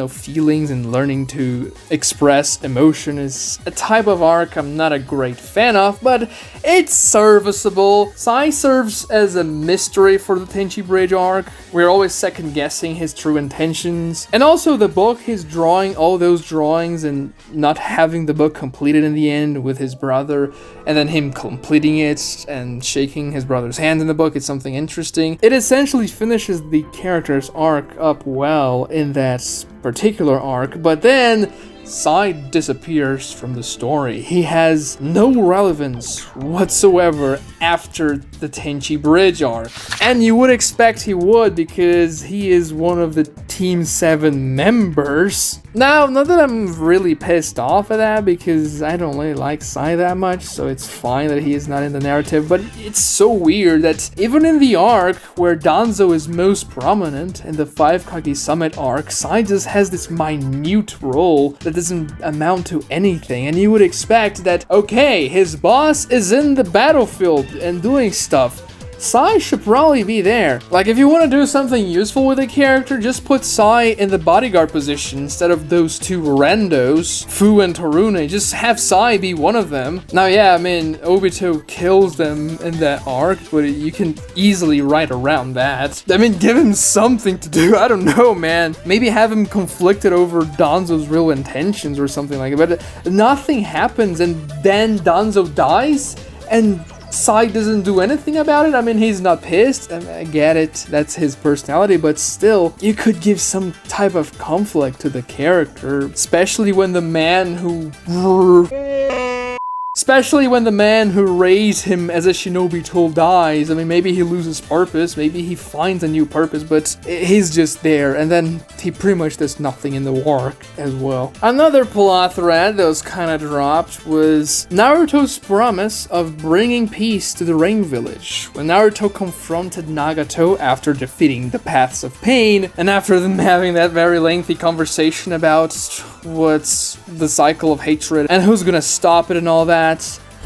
feelings and learning to express emotion is a type of arc I'm not a great fan of, but it's serviceable. Sai serves as a mystery for the Tenchi Bridge arc. We're always second guessing his true intentions. And also the book, he's drawing all those drawings and not having the book completed in the end with his brother, and then him completing it and shaking his brother's hand in the book. It's something interesting. It essentially finishes the character's arc up well in that particular arc, but then Sai disappears from the story. He has no relevance whatsoever after the Tenchi Bridge arc. And you would expect he would, because he is one of the Team 7 members. Now, not that I'm really pissed off at that, because I don't really like Sai that much, so it's fine that he is not in the narrative, but it's so weird that even in the arc where Danzo is most prominent, in the 5 Kage Summit arc, Sai just has this minute role that doesn't amount to anything, and you would expect that, okay, his boss is in the battlefield and doing stuff. Sai should probably be there. Like, if you want to do something useful with a character, just put Sai in the bodyguard position instead of those two randos, Fu and Torune. Just have Sai be one of them. Now, yeah, I mean, Obito kills them in that arc, but you can easily write around that. I mean, give him something to do. I don't know, man. Maybe have him conflicted over Danzo's real intentions or something like that. But nothing happens, and then Danzo dies, and Sai doesn't do anything about it. I mean, he's not pissed. I get it. That's his personality. But still, you could give some type of conflict to the character. Especially when the man who raised him as a shinobi tool dies. I mean, maybe he loses purpose. Maybe he finds a new purpose. But he's just there. And then he pretty much does nothing in the arc as well. Another plot thread that was kind of dropped was Naruto's promise of bringing peace to the Rain Village. When Naruto confronted Nagato after defeating the Paths of Pain, and after them having that very lengthy conversation about what's the cycle of hatred and who's gonna stop it and all that,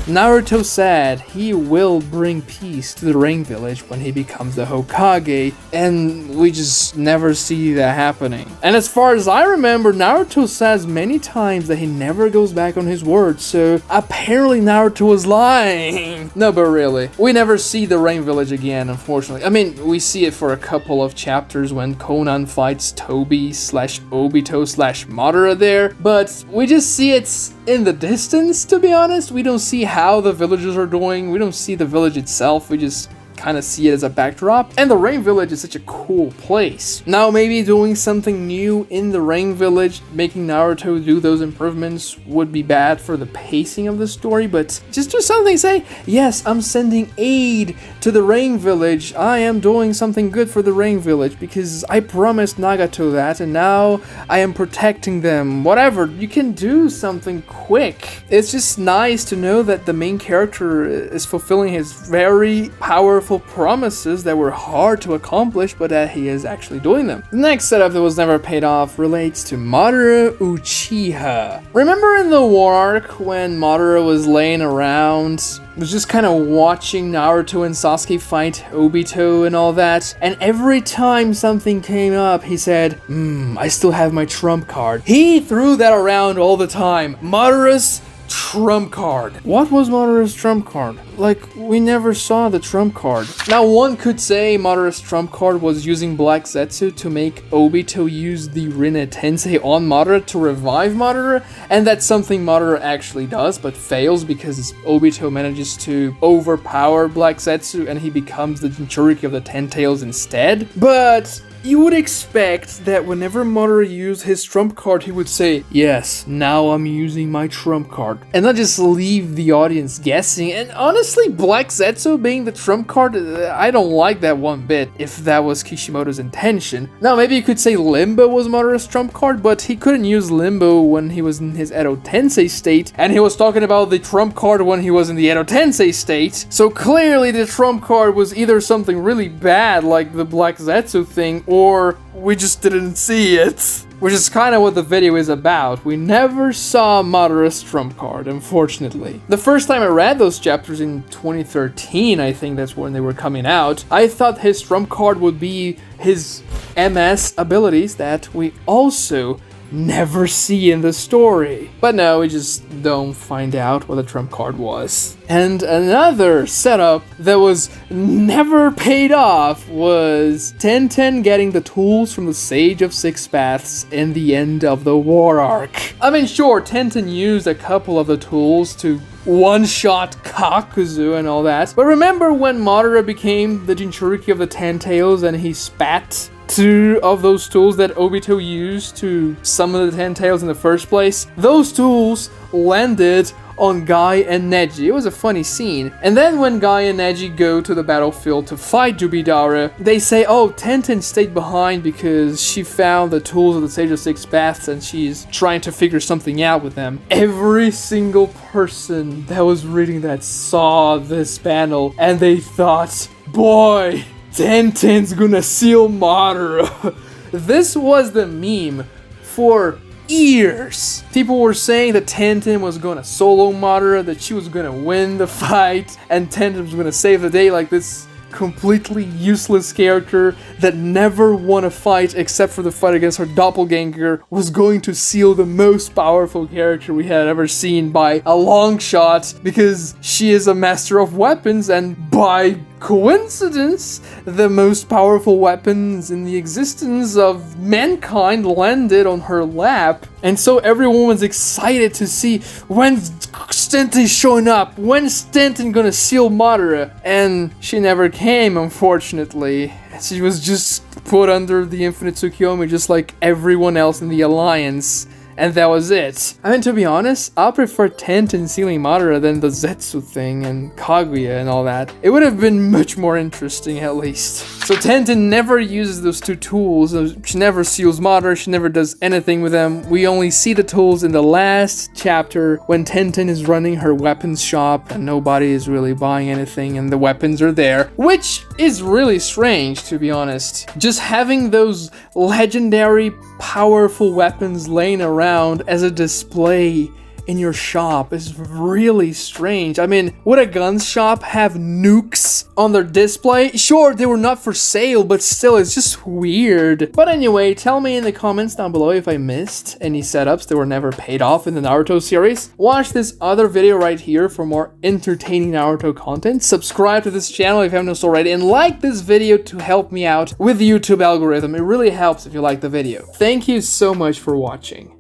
Naruto said he will bring peace to the Rain Village when he becomes the Hokage, and we just never see that happening. And as far as I remember, Naruto says many times that he never goes back on his word, so apparently Naruto was lying. No, but really, we never see the Rain Village again, unfortunately. I mean, we see it for a couple of chapters when Conan fights Tobi/Obito/Madara there, but we just see it in the distance, to be honest. We don't see how the villagers are doing. We don't see the village itself. We just kind of see it as a backdrop. And the Rain Village is such a cool place. Now, maybe doing something new in the Rain Village, making Naruto do those improvements would be bad for the pacing of the story, but just do something. Say, yes, I'm sending aid to the Rain Village. I am doing something good for the Rain Village because I promised Nagato that, and now I am protecting them. Whatever, you can do something quick. It's just nice to know that the main character is fulfilling his very powerful promises that were hard to accomplish, but that he is actually doing them. The next setup that was never paid off relates to Madara Uchiha. Remember in the war arc when Madara was laying around, was just kind of watching Naruto and Sasuke fight Obito and all that, and every time something came up, he said, I still have my trump card. He threw that around all the time. Madara's trump card. What was Madara's trump card? Like, we never saw the trump card. Now, one could say Madara's trump card was using Black Zetsu to make Obito use the Rinne Tensei on Madara to revive Madara, and that's something Madara actually does, but fails because Obito manages to overpower Black Zetsu and he becomes the Jinchuriki of the Ten Tails instead. But you would expect that whenever Madara used his trump card, he would say, yes, now I'm using my trump card, and not just leave the audience guessing. And honestly, Black Zetsu being the trump card, I don't like that one bit, if that was Kishimoto's intention. Now, maybe you could say Limbo was Madara's trump card, but he couldn't use Limbo when he was in his Edo Tensei state, and he was talking about the trump card when he was in the Edo Tensei state. So clearly the trump card was either something really bad, like the Black Zetsu thing, or we just didn't see it. Which is kind of what the video is about. We never saw Madara's trump card, unfortunately. The first time I read those chapters in 2013, I think that's when they were coming out, I thought his trump card would be his MS abilities that we also never see in the story. But no, we just don't find out what the trump card was. And another setup that was never paid off was Tenten getting the tools from the Sage of Six Paths in the end of the war arc. I mean, sure, Tenten used a couple of the tools to one-shot Kakuzu and all that, but remember when Madara became the Jinchuriki of the Ten Tails and he spat 2 of those tools that Obito used to summon the Ten Tails in the first place? Those tools landed on Guy and Neji. It was a funny scene. And then when Guy and Neji go to the battlefield to fight Jubidara, they say, oh, Tenten stayed behind because she found the tools of the Sage of Six Paths and she's trying to figure something out with them. Every single person that was reading that saw this panel and they thought, boy, Tenten's gonna seal Madara. This was the meme for years. People were saying that Tenten was gonna solo Madara, that she was gonna win the fight, and Tenten was gonna save the day, like this completely useless character that never won a fight except for the fight against her doppelganger was going to seal the most powerful character we had ever seen by a long shot because she is a master of weapons, and by coincidence, the most powerful weapons in the existence of mankind landed on her lap. And so everyone was excited to see when's Tenten showing up, when's Tenten gonna seal Madara, and she never came, unfortunately. She was just put under the Infinite Tsukiyomi just like everyone else in the Alliance. And that was it. I mean, to be honest, I prefer Tenten sealing Madara than the Zetsu thing and Kaguya and all that. It would have been much more interesting, at least. So Tenten never uses those 2 tools. She never seals Madara, she never does anything with them. We only see the tools in the last chapter when Tenten is running her weapons shop and nobody is really buying anything and the weapons are there. Which is really strange, to be honest. Just having those legendary, powerful weapons laying around as a display in your shop is really strange. I mean, would a gun shop have nukes on their display? Sure, they were not for sale, but still, it's just weird. But anyway, tell me in the comments down below if I missed any setups that were never paid off in the Naruto series. Watch this other video right here for more entertaining Naruto content. Subscribe to this channel if you haven't already, and like this video to help me out with the YouTube algorithm. It really helps if you like the video. Thank you so much for watching.